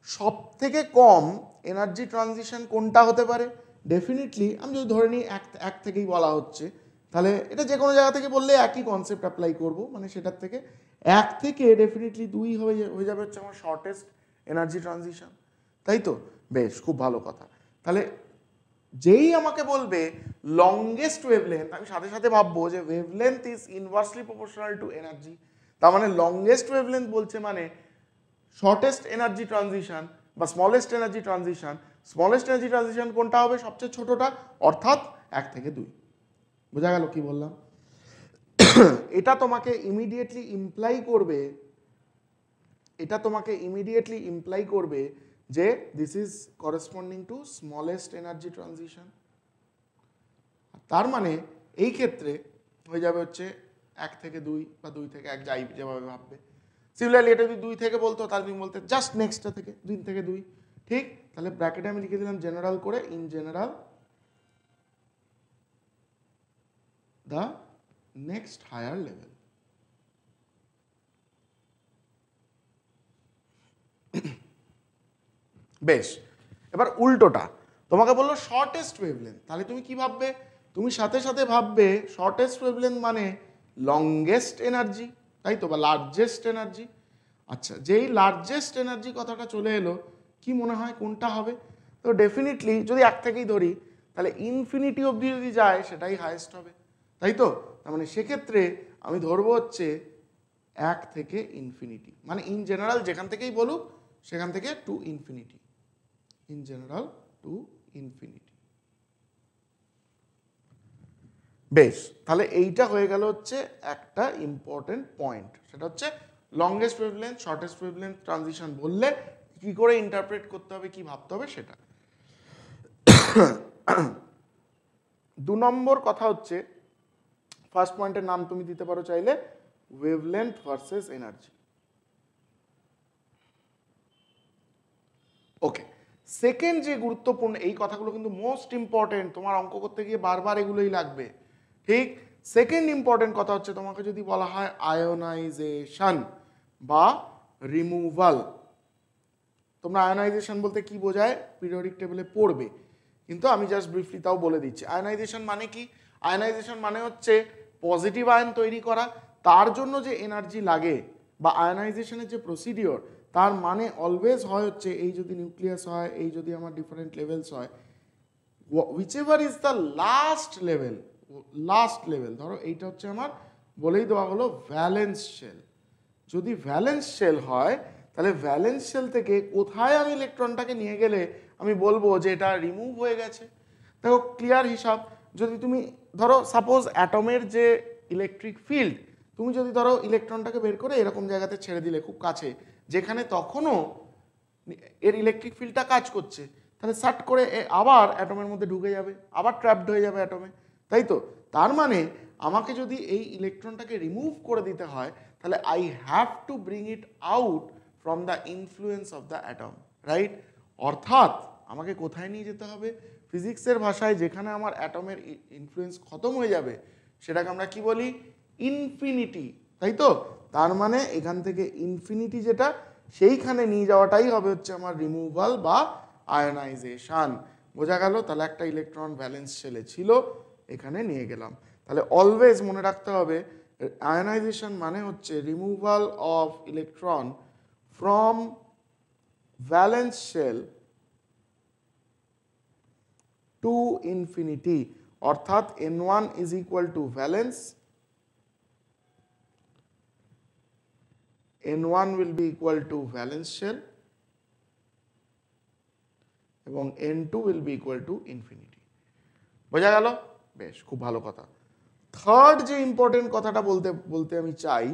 সব থেকে কম এনার্জি ট্রানজিশন কোনটা হতে পারে? ডেফিনেটলি আমি যদি ধরে নিই এক থেকেই বলা হচ্ছে, তাহলে এটা যে কোনো জায়গা থেকে বললে একই কনসেপ্ট অ্যাপ্লাই করব, মানে সেটার থেকে 1 থেকে ডেফিনেটলি 2 হয়ে যাবে হচ্ছে আমার শর্টেস্ট এনার্জি ট্রানজিশন, তাই তো? বেশ, খুব ভালো কথা। তাহলে যেই আমাকে বলবে লংগেস্ট ওয়েভলেন্থ, আমি সাথে সাথে ভাববো যে wavelength is inversely proportional two energy. তার মানে লংগেস্ট ওয়েভলেন্থ বলছে মানে শর্টেস্ট এনার্জি ট্রানজিশন বা smallest energy transition. Smallest energy transition কোনটা হবে? সবচেয়ে ছোটটা, অর্থাৎ 1 থেকে 2। বোঝা গেল কি বললাম? এটা তোমাকে ইমিডিয়েটলি ইমপ্লাই করবে এটা তোমাকে ইমিডিয়েটলি ইমপ্লাই করবে যে this is corresponding two smallest energy transition. তার মানে এই ক্ষেত্রে হয়ে যাবে হচ্ছে 1 থেকে 2 বা 2 থেকে 1, যাই যেভাবে ভাববে। সিমিলারলি এটা যদি 2 থেকে বলতো তাহলে তুমি বলতে জাস্ট নেক্সটটা থেকে 2 থেকে 2, ঠিক? তাহলে ব্র্যাকেটে আমি লিখে দিলাম জেনারেল করে, in general the next higher level. বেশ, এবার উল্টোটা তোমাকে বললো শর্টেস্ট ওয়েভলেন্থ, তাহলে তুমি কি ভাববে? তুমি সাথে সাথে ভাববে শর্টেস্ট ওয়েভলেন্থ মানে লংগেস্ট এনার্জি, তাই তো, বা লার্জেস্ট এনার্জি। আচ্ছা, যেই লার্জেস্ট এনার্জি কথাটা চলে এলো, কি মনে হয় কোনটা হবে? তো ডেফিনেটলি যদি 1 থেকেই ধরি তাহলে ইনফিনিটি অবধি যদি যায় সেটাই হায়েস্ট হবে, তাই তো? তার মানে সেক্ষেত্রে আমি ধরবো হচ্ছে 1 থেকে ইনফিনিটি, মানে ইন জেনারেল যেখান থেকেই বলুক সেখান থেকে to infinity, in general to infinity. বেশ, তাহলে এইটা হয়ে গেল হচ্ছে একটা ইম্পর্টেন্ট পয়েন্ট, সেটা হচ্ছে longest wavelength, shortest wavelength transition বললে কি করে ইন্টারপ্রেট করতে হবে, কি ভাবতে হবে সেটা। 2 নম্বর কথা হচ্ছে, ফার্স্ট পয়েন্টের নাম তুমি দিতে পারো চাইলে ওয়েভলেন্থ ভার্সেস এনার্জি। ওকে, সেকেন্ড যে গুরুত্বপূর্ণ, এই কথাগুলো কিন্তু মোস্ট ইম্পর্টেন্ট, তোমার অঙ্ক করতে গিয়ে বারবার এগুলোই লাগবে, ঠিক? সেকেন্ড ইম্পর্টেন্ট কথা হচ্ছে, তোমাকে যদি বলা হয় আয়োনাইজেশন বা রিমুভাল, তোমরা আয়োনাইজেশন বলতে কি বোঝায় পিরিয়ডিক টেবিলে পড়বে, কিন্তু আমি জাস্ট ব্রিফলি তাও বলে দিচ্ছি। আয়োনাইজেশন মানে কি? আয়োনাইজেশন মানে হচ্ছে পজিটিভ আয়ন তৈরি করা, তার জন্য যে এনার্জি লাগে বা আয়োনাইজেশনের যে প্রসিডিওর, তার মানে অলওয়েজ হয় হচ্ছে, এই যদি নিউক্লিয়াস হয়, এই যদি আমার ডিফারেন্ট লেভেলস হয়, whichever is the last level, ধরো এইটা হচ্ছে আমার বলেই দেওয়া হলো ভ্যালেন্স শেল। যদি ভ্যালেন্স শেল হয় তাহলে ভ্যালেন্স শেল থেকে কোথায় আমি ইলেকট্রনটাকে নিয়ে গেলে আমি বলবো যে এটা রিমুভ হয়ে গেছে। দেখো ক্লিয়ার হিসাব, যদি তুমি ধরো সাপোজ অ্যাটমের যে ইলেকট্রিক ফিল্ড, তুমি যদি ধরো ইলেকট্রনটাকে বের করে এরকম জায়গাতে ছেড়ে দিলে খুব কাছে, যেখানে তখনও এর ইলেকট্রিক ফিল্ডটা কাজ করছে, তাহলে সাট করে আবার অ্যাটমের মধ্যে ঢুকে যাবে, আবার ট্র্যাপড হয়ে যাবে অ্যাটমে, তাই তো? তার মানে আমাকে যদি এই ইলেকট্রনটাকে রিমুভ করে দিতে হয় তাহলে I have to bring it out from the influence of the atom, right? অর্থাৎ আমাকে কোথায় নিয়ে যেতে হবে? ফিজিক্সের ভাষায় যেখানে আমার অ্যাটমের ইনফ্লুয়েন্স খতম হয়ে যাবে সেটাকে আমরা কি বলি? ইনফিনিটি, তাই তো? তার মানে এখান থেকে ইনফিনিটি যেটা, সেইখানে নিয়ে যাওয়াটাই হবে হচ্ছে আমার রিমুভাল বা আয়োনাইজেশন। বোঝা গেল? তাহলে একটা ইলেকট্রন ভ্যালেন্স শেলে ছিল, এখানে নিয়ে গেলাম। তাহলে অলওয়েজ মনে রাখতে হবে আয়োনাইজেশন মানে হচ্ছে removal of electron from valence shell to infinity, অর্থাৎ n1 is equal to valence, n1 will be equal to valence shell এবং n2 will be equal to infinity। বোঝা গেল? বেশ, খুব ভালো কথা। থার্ড যে ইম্পর্টেন্ট কথাটা বলতে আমি চাই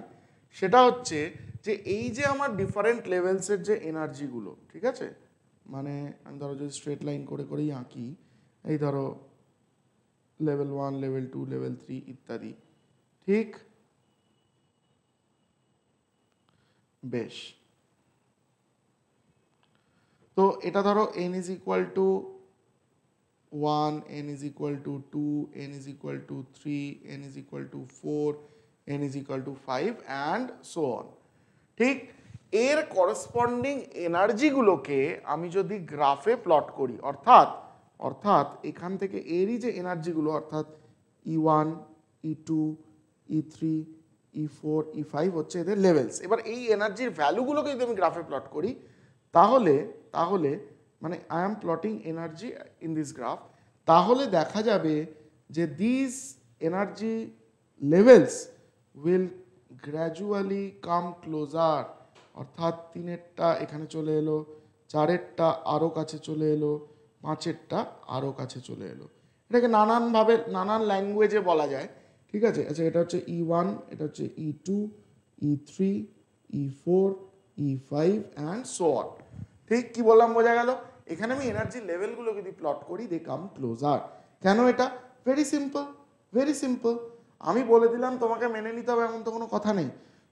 সেটা হচ্ছে যে এই যে আমার ডিফারেন্ট লেভেলসের যে এনার্জিগুলো, ঠিক আছে, মানে আমি ধরো যদি স্ট্রেট লাইন করে করেই আঁকি, এই ধরো লেভেল 1, লেভেল 2, লেভেল 3 ইত্যাদি, ঠিক? বেশ, তো এটা ধরো n is equal to 1, n is equal to 2, n is equal to 3, n is equal to 4, n is equal to 5 and so on, ঠিক? এর করসপন্ডিং এনার্জিগুলোকে আমি যদি গ্রাফে প্লট করি, অর্থাৎ এখান থেকে এরই যে এনার্জিগুলো, অর্থাৎ E1, E2, E3, E4, E5 হচ্ছে এদের লেভেলস। এবার এই এনার্জির ভ্যালুগুলোকে যদি আমি গ্রাফে প্লট করি তাহলে মানে I am plotting energy in this graph, তাহলে দেখা যাবে যে this energy levels will gradually come closer, অর্থাৎ 3-এরটা এখানে চলে এলো, 4-এরটা আরও কাছে চলে এলো, 5-এরটা আরও কাছে চলে এলো। এটাকে নানানভাবে নানান ল্যাঙ্গুয়েজে বলা যায়, ঠিক আছে? আচ্ছা, এটা হচ্ছে E1, এটা হচ্ছে E2, E3, E4, E5 and so on. ঠিক কি বললাম বোঝা গেল? এখানে আমি এনার্জি লেভেলগুলো যদি প্লট করি দে কাম ক্লোজার। কেন এটা? Very simple, very simple. আমি বলে দিলাম, তোমাকে মেনে নিতে হবে এমন তো কোনো কথা নেই।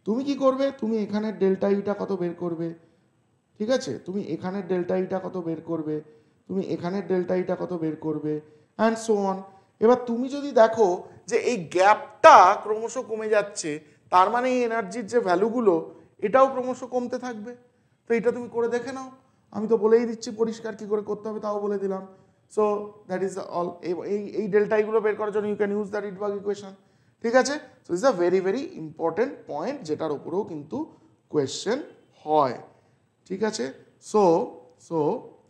তুমি কি করবে? তুমি এখানের ডেল্টা ইটা কত বের করবে, ঠিক আছে? তুমি এখানের ডেল্টা ইটা কত বের করবে, তুমি এখানের ডেল্টা ইটা কত বের করবে, অ্যান্ড সো অন। এবার তুমি যদি দেখো যে এই গ্যাপটা ক্রমশ কমে যাচ্ছে, তার মানে এই এনার্জির যে ভ্যালুগুলো এটাও ক্রমশ কমতে থাকবে। তো এটা তুমি করে দেখে নাও। আমি তো বলেই দিচ্ছি পরিষ্কার কি করে করতে হবে, তাও বলে দিলাম। So that is all. এই ডেল্টা ইগুলো বের করার জন্য you can use the Rydberg equation, ঠিক আছে? So it's a very very important point, যেটার উপরেও কিন্তু কোয়েশ্চেন হয়, ঠিক আছে? সো সো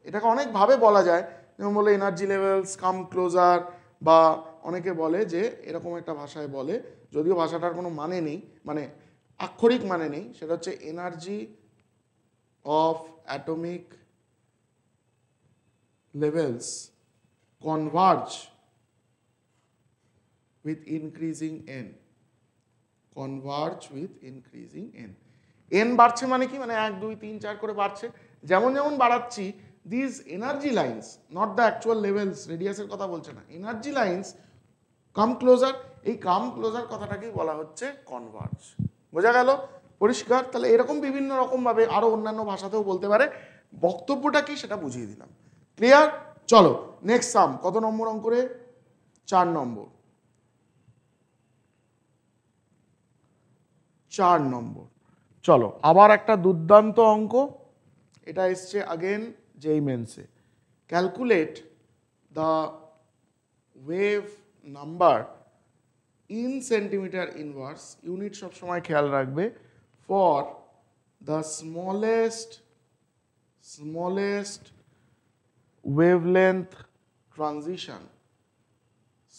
এটাকে অনেকভাবে বলা যায়, যেমন বলে এনার্জি লেভেলস কাম ক্লোজার, বা অনেকে বলে যে এরকম একটা ভাষায় বলে, যদিও ভাষাটার কোনো মানে নেই, মানে আক্ষরিক মানে নেই, সেটা হচ্ছে energy of atomic levels converge with increasing n, converge with increasing n। n বাড়ছে মানে কি? মানে 1 2 3 4 করে বাড়ছে। যেমন যেমন বাড়াচ্ছি, this energy lines, not the actual levels, রেডিয়াসের কথা বলছে না, এনার্জি লাইন্স কাম ক্লোজার। এই কাম ক্লোজার কথাটাকেই বলা হচ্ছে কনভার্জ। বোঝা গেল? পরিষ্কার? তাহলে এরকম বিভিন্ন রকমভাবে আরও অন্যান্য ভাষাতেও বলতে পারে। বক্তব্যটা কি সেটা বুঝিয়ে দিলাম। ক্লিয়ার? চলো নেক্সট সাম। কত নম্বর অঙ্করে? 4 নম্বর। 4 নম্বর। চলো আবার একটা দুর্দান্ত অঙ্ক। এটা এসছে আগেন যেই মেন্সে। Calculate the wave number in centimeter inverse, unit সবসময় খেয়াল রাখবে, for the smallest wavelength transition.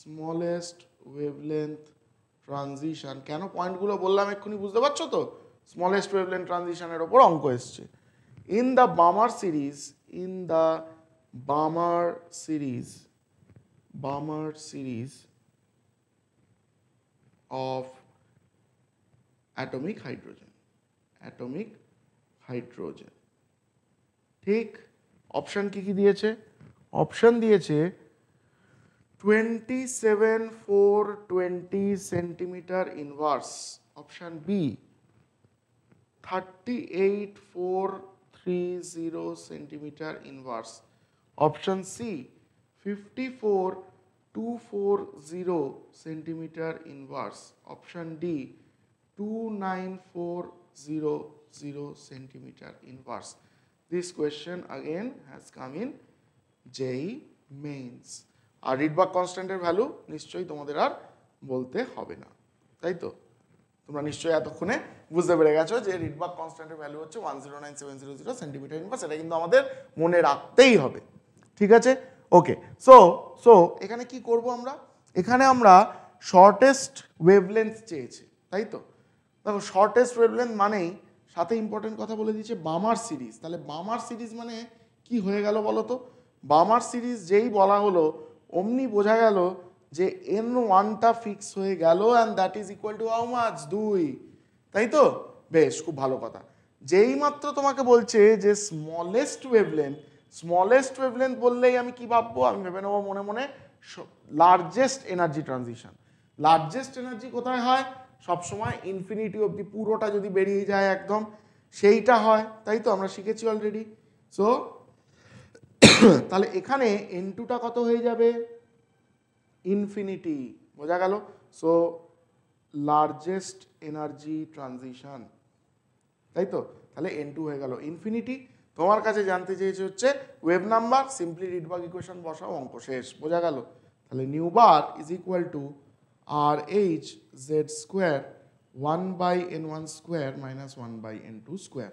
Smallest wavelength transition. কেন পয়েন্টগুলো বললাম এক্ষুনি বুঝতে পারছো তো? স্মলেস্ট ওয়েভলেন্থ ট্রানজিশনের ওপর অঙ্ক এসছে। In the Balmer series of atomic hydrogen. ঠিক? অপশন কি কি দিয়েছে? অপশন দিয়েছে 27,420 centimeter inverse, option B 38,430 centimeter inverse, option C 54,240 centimeter inverse, option D 29,400 centimeter inverse. This question again has come in JEE Mains। আর রিডবার্গ কনস্ট্যান্টের ভ্যালু নিশ্চয়ই তোমাদের আর বলতে হবে না, তাই তো? তোমরা নিশ্চয়ই এতক্ষণে বুঝতে পেরে গেছো যে রিডবার্গ কনস্ট্যান্টের ভ্যালু হচ্ছে 109700 সেন্টিমিটার ইনভার্স। এটা কিন্তু আমাদের মনে রাখতেই হবে, ঠিক আছে? ওকে। সো এখানে কি করব আমরা? এখানে আমরা শর্টেস্ট ওয়েভলেন্থ চেয়েছি, তাই তো? দেখো শর্টেস্ট ওয়েভলেন্থ মানেই সাথে ইম্পর্টেন্ট কথা বলে দিয়েছে বামার সিরিজ। তাহলে বামার সিরিজ মানে কি হয়ে গেল বলো তো? বামার সিরিজ যেই বলা হলো অমনি বোঝা গেল যে n1টা ফিক্স হয়ে গেল, and that is equal two how much? 2, তাই তো? বেশ, খুব ভালো কথা। যেই মাত্র তোমাকে বলছে যে স্মলেস্ট ওয়েভলেন্থ বললেই আমি কি ভাববো? আমি ভেবে নেবো মনে মনে largest energy transition. Largest energy কোথায় হয়? সবসময় ইনফিনিটি অবধি পুরোটা যদি বেরিয়ে যায় একদম, সেইটা হয়, তাই তো? আমরা শিখেছি অলরেডি। সো তাহলে এখানে n2টা কত হয়ে যাবে? ইনফিনিটি। বোঝা গেল? সো লার্জেস্ট এনার্জি ট্রানজিশন, তাই তো? তাহলে n2 হয়ে গেল ইনফিনিটি। তোমার কাছে জানতে চেয়েছে হচ্ছে wave number, simply Rydberg equation বসাও, অঙ্ক শেষ। বোঝা গেল? তাহলে new bar is equal two RH z square 1/n1 square minus 1/n2 square.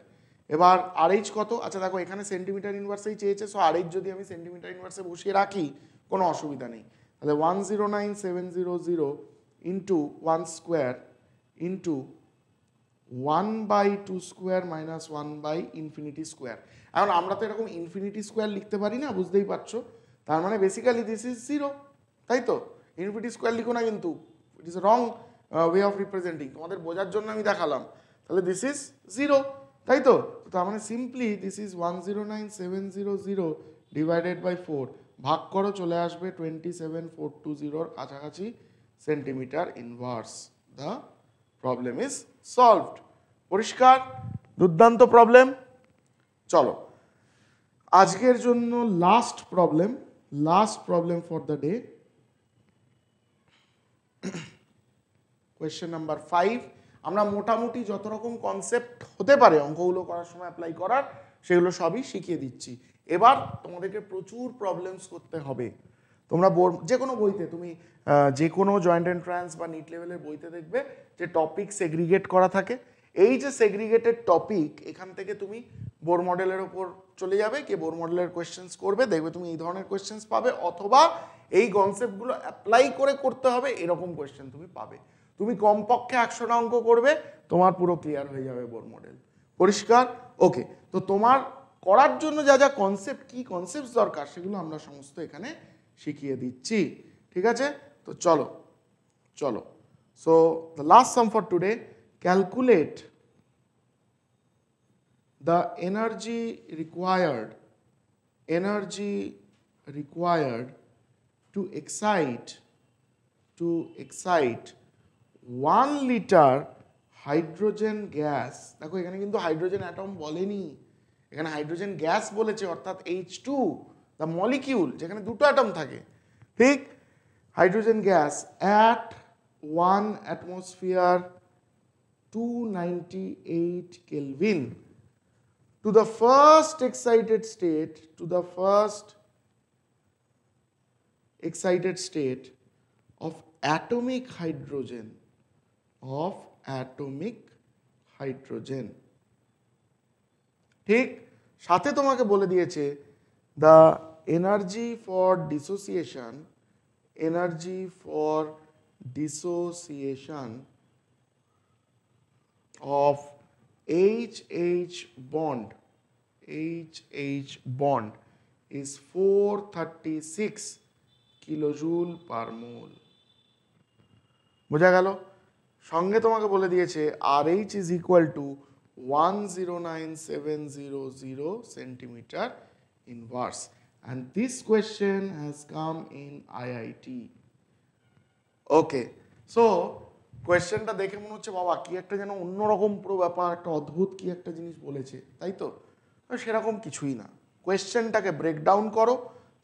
এবার RH কত? আচ্ছা দেখো এখানে সেন্টিমিটার ইনভার্সেই চেয়েছে, সো RH যদি আমি সেন্টিমিটার ইনভার্সে বসিয়ে রাখি কোনো অসুবিধা নেই। তাহলে 109,700 into 1 square into 1/2 square minus 1/ইনফিনিটি স্কোয়ার। এখন আমরা তো এরকম ইনফিনিটি স্কোয়ার লিখতে পারি না, বুঝতেই পারছো। তার মানে বেসিক্যালি দিস ইজ 0, তাই তো? ইনফিনিটি স্কোয়ার লিখো না কিন্তু, it is wrong way of representing. তোমাদের বোঝার জন্য আমি দেখালাম। তাহলে দিস ইজ 0। তাই তো? তার মানে simply this is 109700 divided by 4, ভাগ করো, চলে আসবে 27420 কাছাকাছি centimetre inverse. The problem is solved. পরিষ্কার? দুর্দান্ত প্রবলেম। চলো আজকের জন্য last problem for the day, question number 5। আমরা মোটামুটি যত রকম কনসেপ্ট হতে পারে অঙ্কগুলো করার সময় অ্যাপ্লাই করার, সেগুলো সবই শিখিয়ে দিচ্ছি। এবার তোমাদেরকে প্রচুর প্রবলেমস করতে হবে। তোমরা যে কোনো বইতে, তুমি যে কোনো জয়েন্ট এন্ট্রান্স বা নিট লেভেলের বইতে দেখবে যে টপিক সেগ্রিগেট করা থাকে। এই যে সেগ্রিগেটেড টপিক, এখান থেকে তুমি বোর মডেলের ওপর চলে যাবে, কে বোর মডেলের কোয়েশ্চেন্স করবে, দেখবে তুমি এই ধরনের কোয়েশ্চেন্স পাবে, অথবা এই কনসেপ্টগুলো অ্যাপ্লাই করে করতে হবে এরকম কোয়েশ্চেন তুমি পাবে। তুমি কমপক্ষে 100টা অঙ্ক করবে, তোমার পুরো ক্লিয়ার হয়ে যাবে বোর মডেল। পরিষ্কার? ওকে, তো তোমার করার জন্য যা যা কনসেপ্ট, কি কনসেপ্ট দরকার, সেগুলো আমরা সমস্ত এখানে শিখিয়ে দিচ্ছি। ঠিক আছে? তো চলো চলো so the last some for today, calculate the energy required to excite 1 liter hydrogen gas. দেখো এখানে কিন্তু হাইড্রোজেন অ্যাটম বলেনি, এখানে হাইড্রোজেন গ্যাস বলেছে, অর্থাৎ H2 দ্য মলিকিউল, যেখানে দুটো অ্যাটম থাকে। ঠিক? Hydrogen gas at 1 atmosphere 298 Kelvin to the first excited state of atomic hydrogen ঠিক? সাথে তোমাকে বলে দিয়েছে the energy for dissociation of HH bond is 436 kilojoule per mole। বোঝা গেল? সঙ্গে তোমাকে বলে দিয়েছে RH is equal to 109700 centimeter inverse, and this question has come in IIT। Okay, so কোয়েশ্চেনটা দেখে মনে হচ্ছে বাবা কি একটা যেন অন্যরকম পুরো ব্যাপার, একটা অদ্ভুত কি একটা জিনিস বলেছে, তাই তো? সেরকম কিছুই না। কোয়েশ্চেনটাকে ব্রেকডাউন করো,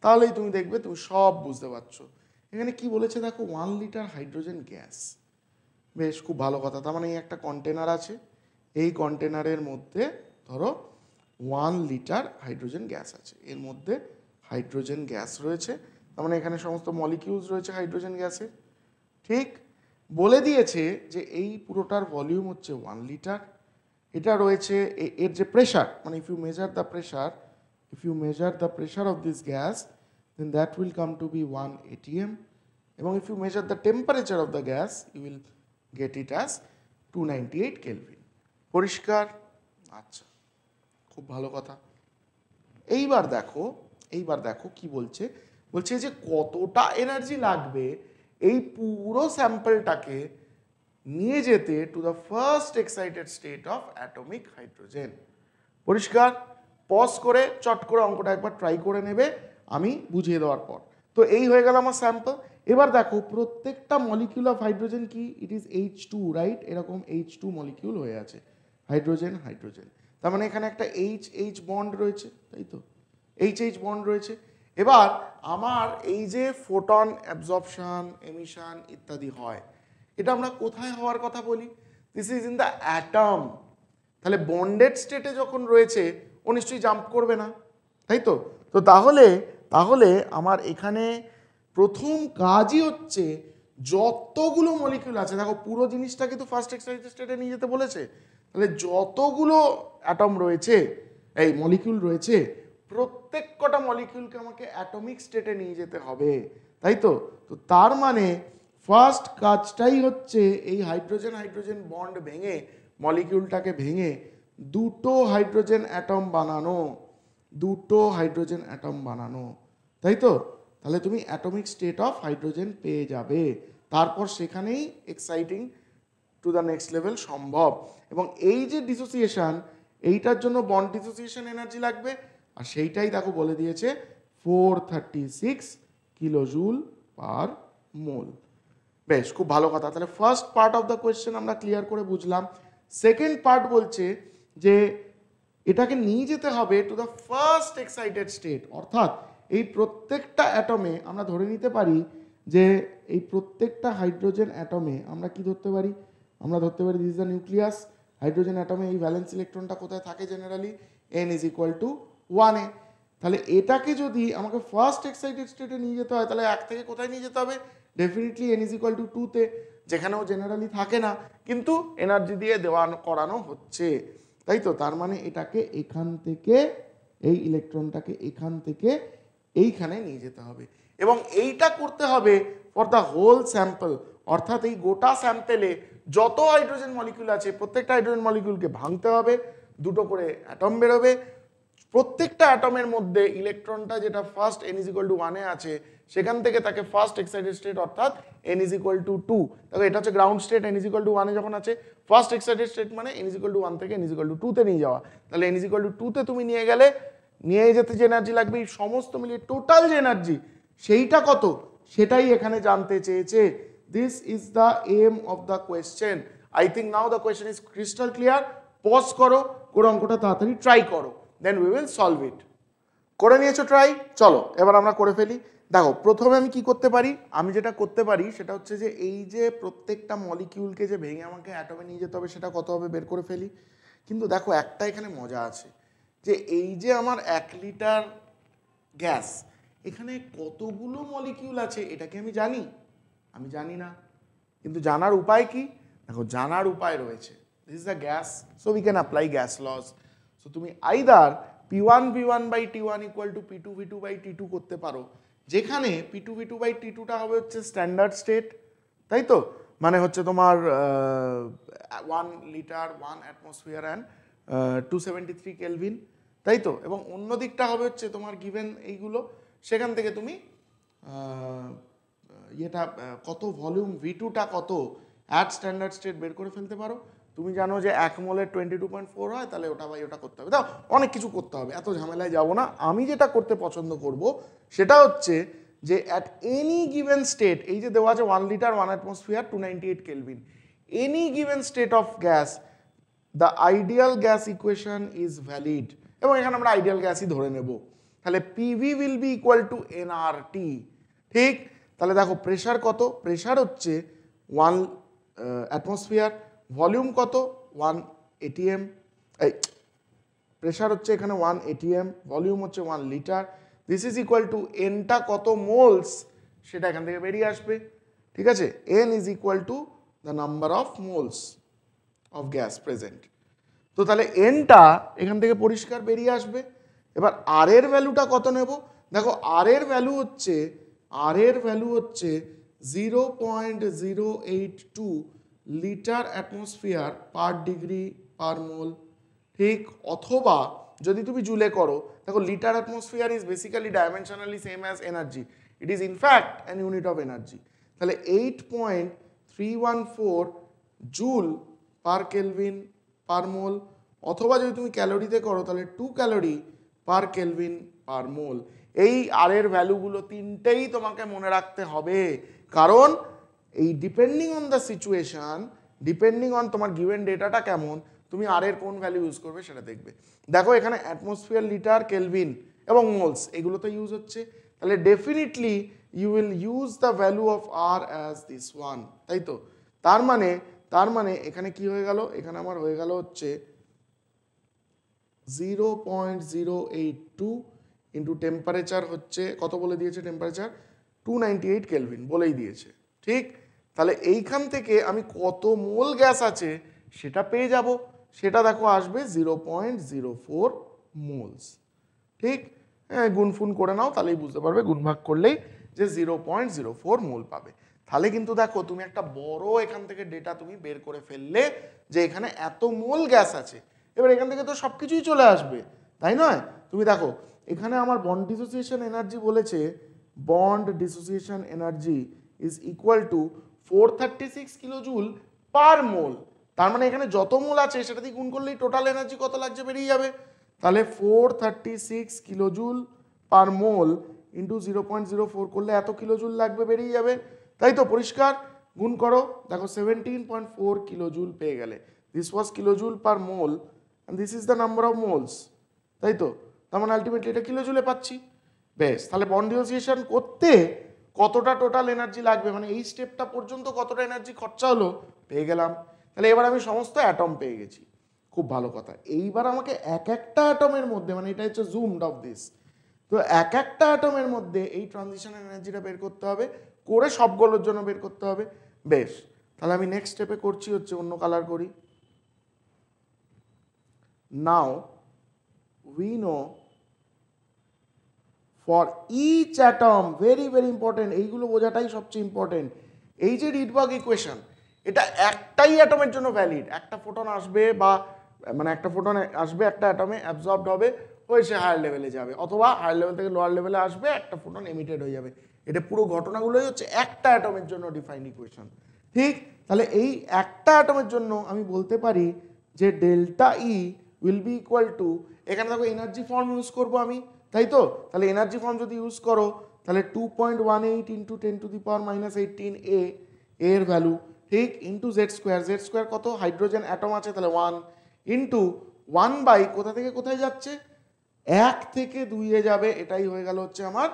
তাহলেই তুমি দেখবে তুমি সব বুঝতে পারছো। এখানে কি বলেছে দেখো, 1 লিটার হাইড্রোজেন গ্যাস। বেশ, খুব ভালো কথা। তার মানে এই একটা কন্টেনার আছে, এই কন্টেনারের মধ্যে ধরো 1 লিটার হাইড্রোজেন গ্যাস আছে, এর মধ্যে হাইড্রোজেন গ্যাস রয়েছে, তার মানে এখানে সমস্ত মলিকিউলস রয়েছে হাইড্রোজেন গ্যাসে। ঠিক? বলে দিয়েছে যে এই পুরোটার ভলিউম হচ্ছে 1 লিটার। এটা রয়েছে এর যে প্রেশার, মানে if you measure the pressure of this gas, then that will come to be 1 atm, এবং if you measure the temperature of the gas, you will get it as 298 kelvin. পরিষ্কার? আচ্ছা, খুব ভালো কথা। এইবার দেখো কি বলছে যে কতটা এনার্জি লাগবে এই পুরো স্যাম্পলটাকে নিয়ে যেতে to the first excited state of atomic hydrogen. পরিষ্কার? পজ করে চট করে অঙ্কটা একবার ট্রাই করে নেবে আমি বুঝিয়ে দেওয়ার পর। তো এই হয়ে গেল আমার স্যাম্পল। এবার দেখো প্রত্যেকটা মলিকিউল অফ হাইড্রোজেন কি, ইট ইজ H2, রাইট? এরকম H2 মলিকিউল হয়ে আছে, হাইড্রোজেন। তার মানে এখানে একটা H বন্ড রয়েছে, তাই তো? H বন্ড রয়েছে। এবার আমার এই যে ফোটন অ্যাবজর্পশন, এমিশন ইত্যাদি হয়, এটা আমরা কোথায় হওয়ার কথা বলি? This is in the atom. তাহলে বন্ডেড স্টেটে যখন রয়েছে ও নিশ্চয়ই জাম্প করবে না, তাই তো? তো তাহলে আমার এখানে প্রথম কাজই হচ্ছে যতগুলো মলিকিউল আছে, দেখো পুরো জিনিসটা কিন্তু ফার্স্ট এক্সাইটেড স্টেটে নিয়ে যেতে বলেছে, তাহলে যতগুলো অ্যাটম রয়েছে, এই মলিকিউল রয়েছে, প্রত্যেক কটা মলিকিউলকে আমাকে অ্যাটমিক স্টেটে নিয়ে যেতে হবে, তাই তো? তো তার মানে ফার্স্ট কাজটাই হচ্ছে এই হাইড্রোজেন বন্ড ভেঙে, মলিকিউলটাকে ভেঙে দুটো হাইড্রোজেন অ্যাটম বানানো, তাই তো? তাহলে তুমি অ্যাটমিক স্টেট অফ হাইড্রোজেন পেয়ে যাবে, তারপর সেখানেই exciting to the next level সম্ভব। এবং এই যে ডিসোসিয়েশন, এইটার জন্য বন্ড ডিসোসিয়েশন এনার্জি লাগবে, আর সেইটাই দেখো বলে দিয়েছে 436 কিলোজুল পার মোল। বেশ, খুব ভালো কথা। তাহলে first part of the question আমরা ক্লিয়ার করে বুঝলাম। সেকেন্ড পার্ট বলছে যে এটাকে নিয়ে যেতে হবে to the first excited state, অর্থাৎ এই প্রত্যেকটা অ্যাটমে আমরা ধরে নিতে পারি যে এই প্রত্যেকটা হাইড্রোজেন অ্যাটমে আমরা কি ধরতে পারি, আমরা ধরতে পারি this is the nucleus. Hydrogen অ্যাটমে এই ভ্যালেন্স ইলেকট্রনটা কোথায় থাকে generally, n is equal to 1 এ। তাহলে এটাকে যদি আমাকে ফার্স্ট এক্সাইটেড স্টেটে নিয়ে যেতে হয়, তাহলে 1 থেকে কোথায় নিয়ে যেতে হবে, definitely n is equal two 2 তে, যেখানেও জেনারেলি থাকে না কিন্তু এনার্জি দিয়ে দেওয়া করানো হচ্ছে, তাই তো। তার মানে এটাকে এখান থেকে, এই ইলেকট্রনটাকে এখান থেকে এইখানে নিয়ে যেতে হবে, এবং এইটা করতে হবে ফর দ্য হোল স্যাম্পল, অর্থাৎ এই গোটা স্যাম্পেলে যত হাইড্রোজেন মলিকিউল আছে প্রত্যেকটা হাইড্রোজেন মলিকিউলকে ভাঙতে হবে, দুটো করে অ্যাটম বেরোবে, প্রত্যেকটা অ্যাটমের মধ্যে ইলেকট্রনটা যেটা first n is equal to 1 এ আছে সেখান থেকে তাকে ফার্স্ট এক্সাইটেড স্টেট অর্থাৎ n ইজ ইকুয়াল টু 2, দেখো এটা হচ্ছে ground state, n is equal to 1 এ যখন আছে, ফার্স্ট এক্সাইটেড স্টেট মানে n ইজ ইকুয়াল টু 1 থেকে n ইজ ইকুয়াল টু 2 তে নিয়ে যাওয়া। তাহলে n ইজ ইকুয়াল টু 2 তে তুমি নিয়ে গেলে, নিয়ে যেতে যে এনার্জি লাগবে এই সমস্ত মিলিয়ে টোটাল যে এনার্জি সেইটা কত, সেটাই এখানে জানতে চেয়েছে। This is the aim of the question. I think now the question is crystal clear. Pause করো, করে অঙ্কটা তাড়াতাড়ি ট্রাই করো, then we will solve it. করে নিয়েছো ট্রাই, চলো এবার আমরা করে ফেলি। দেখো প্রথমে আমি কি করতে পারি, আমি যেটা করতে পারি সেটা হচ্ছে যে এই যে প্রত্যেকটা মলিকিউলকে যে ভেঙে আমাকে অ্যাটমে নিয়ে যেতে হবে সেটা কত হবে বের করে ফেলি। কিন্তু দেখো একটা এখানে মজা আছে, যে এই যে আমার 1 লিটার গ্যাস, এখানে কতগুলো মলিকিউল আছে এটা কি আমি জানি? আমি জানি না, কিন্তু জানার উপায় কি? দেখো জানার উপায় রয়েছে। This is the gas, so we can apply gas laws. So তুমি either P1 V1 by T1 equal to P2 V2 by T2 করতে পারো, যেখানে P2 V2 বাই T2টা হবে হচ্ছে স্ট্যান্ডার্ড স্টেট, তাই তো, মানে হচ্ছে তোমার 1 লিটার 1 অ্যাটমসফিয়ার অ্যান্ড 273 কেলভিন, তাই তো, এবং অন্য দিকটা হবে হচ্ছে তোমার গিভেন এইগুলো, সেখান থেকে তুমি এটা কত ভলিউম V2টা কত অ্যাট স্ট্যান্ডার্ড স্টেট বের করে ফেলতে পারো। তুমি জানো যে 1 মোলের 22.4 হয়, তাহলে ওটা বাই ওটা করতে হবে, দাও অনেক কিছু করতে হবে, এত ঝামেলায় যাব না। আমি যেটা করতে পছন্দ করব সেটা হচ্ছে যে অ্যাট এনি গিভেন স্টেট, এই যে দেওয়া আছে 1 litre 1 atmosphere 298 kelvin, any given state of gas the ideal gas equation is valid, এবং এখানে আমরা আইডিয়াল গ্যাসই ধরে নেব। তাহলে PV will be equal to nRT, ঠিক। তাহলে দেখো প্রেশার কত, প্রেশার হচ্ছে 1 অ্যাটমসফিয়ার, ভলিউম কত 1 এটিএম, এই প্রেশার হচ্ছে এখানে 1 এটিএম, ভলিউম হচ্ছে 1 liter, this is equal to এনটা কত মোলস সেটা এখান থেকে বেরিয়ে আসবে, ঠিক আছে। N is equal to the number of moles of gas present. তো তাহলে এনটা এখান থেকে পরিষ্কার বেরিয়ে আসবে। এবার আর এর ভ্যালুটা কত নেব, দেখো আর এর ভ্যালু হচ্ছে 0.082 লিটার অ্যাটমসফিয়ার পার ডিগ্রি পার মোল, ঠিক। অথবা যদি তুমি জুলে করো, দেখো litre atmosphere is basically dimensionally same as energy, it is in fact an unit of energy. তাহলে 8.314 জুল পার কেলভিন পার মোল, অথবা যদি তুমি ক্যালোরিতে করো তাহলে 2 ক্যালোরি পার কেলভিন পার মোল। এই আর এর ভ্যালুগুলো তিনটেই তোমাকে মনে রাখতে হবে, কারণ এই depending on the situation, depending on তোমার গিভেন ডেটাটা কেমন, তুমি আর এর কোন ভ্যালু ইউজ করবে সেটা দেখবে। দেখো এখানে অ্যাটমসফিয়ার, লিটার, কেলভিন এবং মোলস এগুলো তো ইউজ হচ্ছে, তাহলে definitely you will use the value of R as this one, তাই তো। তার মানে এখানে কি হয়ে গেল, এখানে আমার হয়ে গেল হচ্ছে 0.082 ইন্টু টেম্পারেচার হচ্ছে কত বলে দিয়েছে, টেম্পারেচার 298 কেলভিন বলেই দিয়েছে, ঠিক। তাহলে এইখান থেকে আমি কত মোল গ্যাস আছে সেটা পেয়ে যাব, সেটা দেখো আসবে 0.04 মোলস, ঠিক। হ্যাঁ গুণফুন করে নাও তাহলেই বুঝতে পারবে, গুণভাগ করলেই যে 0.04 মোল পাবে। তাহলে কিন্তু দেখো তুমি একটা বড় এখান থেকে ডেটা তুমি বের করে ফেললে যে এখানে এত মোল গ্যাস আছে। এবার এখান থেকে তো সব কিছুই চলে আসবে, তাই নয়? তুমি দেখো এখানে আমার বন্ড ডিসোসিয়েশন এনার্জি বলেছে, bond dissociation energy is equal to 436 kilojoule per mole, তার মানে এখানে যত মোল আছে সেটা দিয়ে গুণ করলেই টোটাল এনার্জি কত লাগছে বেরিয়ে যাবে। তাহলে 436 কিলোজুল পার মোল ইন্টু 0.04 করলে এত কিলোজুল লাগবে, বেরিয়ে যাবে। তাই তো, পরিষ্কার গুণ করো, দেখো 17.4 কিলোজুল পেয়ে গেলে। This was kilojoule per mole and this is the number of moles, তাই তো। তার মানে আলটিমেটলি এটা কিলোজুলে পাচ্ছি। বেশ, তাহলে বন্ড ডিসোসিয়েশন করতে কতটা টোটাল এনার্জি লাগবে, মানে এই স্টেপটা পর্যন্ত কতটা এনার্জি খরচা হলো পেয়ে গেলাম। তাহলে এবার আমি সমস্ত অ্যাটম পেয়ে গেছি, খুব ভালো কথা। এইবার আমাকে এক একটা অ্যাটমের মধ্যে, মানে এটা হচ্ছে জুমড অফ দিস, তো এক একটা অ্যাটমের মধ্যে এই ট্রানজিশন এনার্জিটা বের করতে হবে, করে সবগুলোর জন্য বের করতে হবে। বেশ, তাহলে আমি নেক্সট স্টেপে করছি হচ্ছে অন্য কালার করি। নাও we know for each atom, very very important, এইগুলো বোঝাটাই সবচেয়ে ইম্পর্টেন্ট। এই যে রিডবার্গ ইকুয়েশন, এটা একটাই অ্যাটমের জন্য ভ্যালিড। একটা ফোটন আসবে, বা মানে একটা ফোটন আসবে একটা অ্যাটমে, অ্যাবজর্বড হবে, হয়ে সে হায়ার লেভেলে যাবে, অথবা হায়ার লেভেল থেকে লোয়ার লেভেলে আসবে, একটা ফোটন এমিটেড হয়ে যাবে। এটা পুরো ঘটনাগুলোই হচ্ছে একটা অ্যাটমের জন্য ডিফাইন্ড ইকুয়েশন, ঠিক। তাহলে এই একটা অ্যাটমের জন্য আমি বলতে পারি যে delta E will be equal two, এখানে দেখো এনার্জি ফর্ম ইউজ করবো আমি, তাই তো। তাহলে এনার্জি ফর্ম যদি ইউজ করো তাহলে 2.18 ইন্টু 10⁻−18 এর ভ্যালু, ঠিক, into Z square, Z square কত, হাইড্রোজেন অ্যাটম আছে তাহলে 1, ইন্টু 1 বাই কোথা থেকে কোথায় যাচ্ছে, 1 থেকে 2 যাবে, এটাই হয়ে গেল হচ্ছে আমার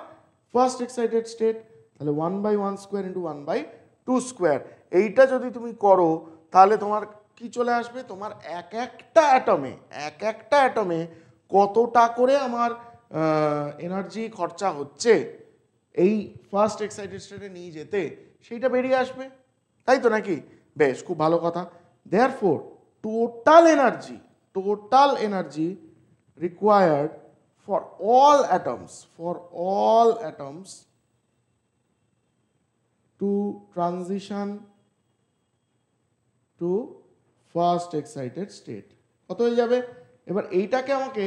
ফার্স্ট এক্সাইটেড স্টেট। তাহলে 1/1 স্কোয়ার ইন্টু 1/2 স্কোয়ার, এইটা যদি তুমি করো তাহলে তোমার কি চলে আসবে, তোমার এক একটা অ্যাটমে কতটা করে আমার এনার্জি খরচা হচ্ছে এই ফার্স্ট এক্সাইটেড স্টেটে নিয়ে যেতে, সেইটা বেরিয়ে আসবে, তাই তো নাকি। বেশ, খুব ভালো কথা। Therefore total energy required for all atoms to transition to first excited state কত হয়ে যাবে। এবার এইটাকে আমাকে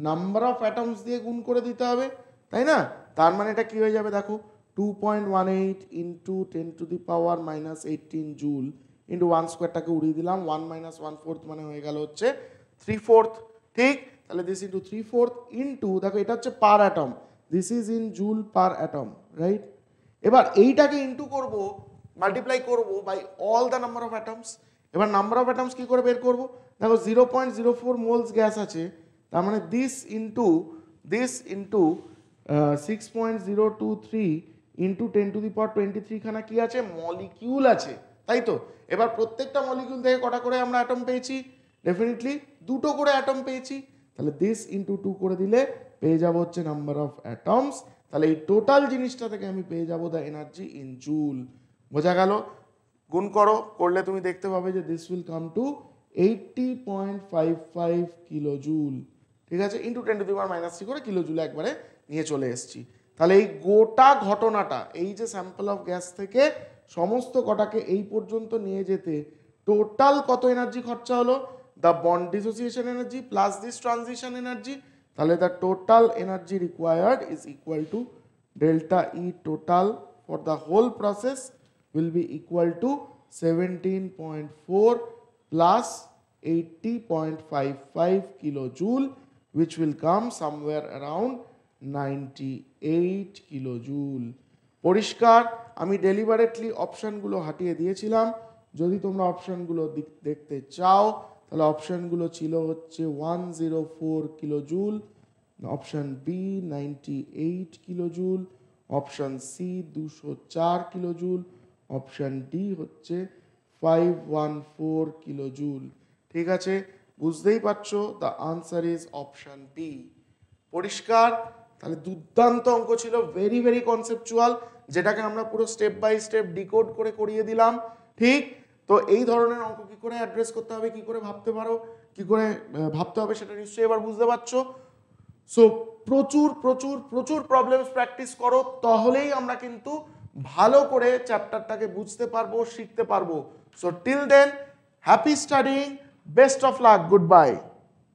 নাম্বার অফ অ্যাটমস দিয়ে গুণ করে দিতে হবে, তাই না। তার মানে এটা কি হয়ে যাবে, দেখো 2.18 ইন্টু 10⁻−18 জুল ইন্টু 1 স্কোয়ারটাকে উড়িয়ে দিলাম, 1 - 1/4 মানে হয়ে গেল হচ্ছে 3/4, ঠিক। তাহলে দিস ইন্টু 3/4 ইন্টু, দেখো এটা হচ্ছে per atom, this is in joule per atom, right. এবার এইটাকে ইন্টু করব, মাল্টিপ্লাই করব by all the number of atoms. এবার নাম্বার অফ অ্যাটমস কি করে বের করব, দেখো 0.04 মোলস গ্যাস আছে, তার মানে দিস ইন্টু 6.023 ইন্টু 10⁻23 খানা কি আছে, মলিকিউল আছে, তাই তো। এবার প্রত্যেকটা মলিকিউল থেকে কটা করে আমরা অ্যাটম পেয়েছি, ডেফিনেটলি দুটো করে অ্যাটম পেয়েছি। তাহলে দিস ইন্টু 2 করে দিলে পেয়ে যাব হচ্ছে নাম্বার অফ অ্যাটমস। তাহলে এই টোটাল জিনিসটা থেকে আমি পেয়ে যাব দ্য এনার্জি ইন জুল। বোঝা গেল, গুণ করো, করলে তুমি দেখতে পাবে যে this will come to 80.55 kilo joule, ঠিক আছে, ইন্টু 10⁻³ করে কিলো জুলে একবারে নিয়ে চলে এসেছি। তাহলে এই গোটা ঘটনাটা, এই যে স্যাম্পল অফ গ্যাস থেকে সমস্ত কটাকে এই পর্যন্ত নিয়ে যেতে টোটাল কত এনার্জি খরচা হলো, the bond dissociation energy plus this transition energy, তাহলে the total energy required is equal to delta E total for the whole process will be equal to 17.4 plus 80.55 kilojoule, which will come somewhere around 98 kilojoule. পরিষ্কার, আমি ডেলিবারেটলি অপশনগুলো হাটিয়ে দিয়েছিলাম, যদি তোমরা অপশনগুলো দেখতে চাও তাহলে অপশনগুলো ছিল হচ্ছে 104 kilojoule, option B 98 kilojoule, option C 204 kilojoule, option D হচ্ছে 514 কিলোজুল, ঠিক আছে। বুঝতেই পারছো, the answer is option B. পরিষ্কার, তাহলে দুর্দান্ত অঙ্ক ছিল, ভেরি ভেরি কনসেপচুয়াল, যেটাকে আমরা পুরো স্টেপ বাই স্টেপ ডিকোড করে করিয়ে দিলাম, ঠিক। তো এই ধরনের অঙ্ক কি করে অ্যাড্রেস করতে হবে, কি করে ভাবতে পারো, কি করে ভাবতে হবে, সেটা নিশ্চয়ই এবার বুঝতে পারছো। সো প্রচুর প্রচুর প্রচুর প্রবলেমস প্র্যাকটিস করো, তাহলেই আমরা কিন্তু ভালো করে চ্যাপ্টারটাকে বুঝতে পারবো, শিখতে পারবো। So till then, happy studying, best of luck, good bye.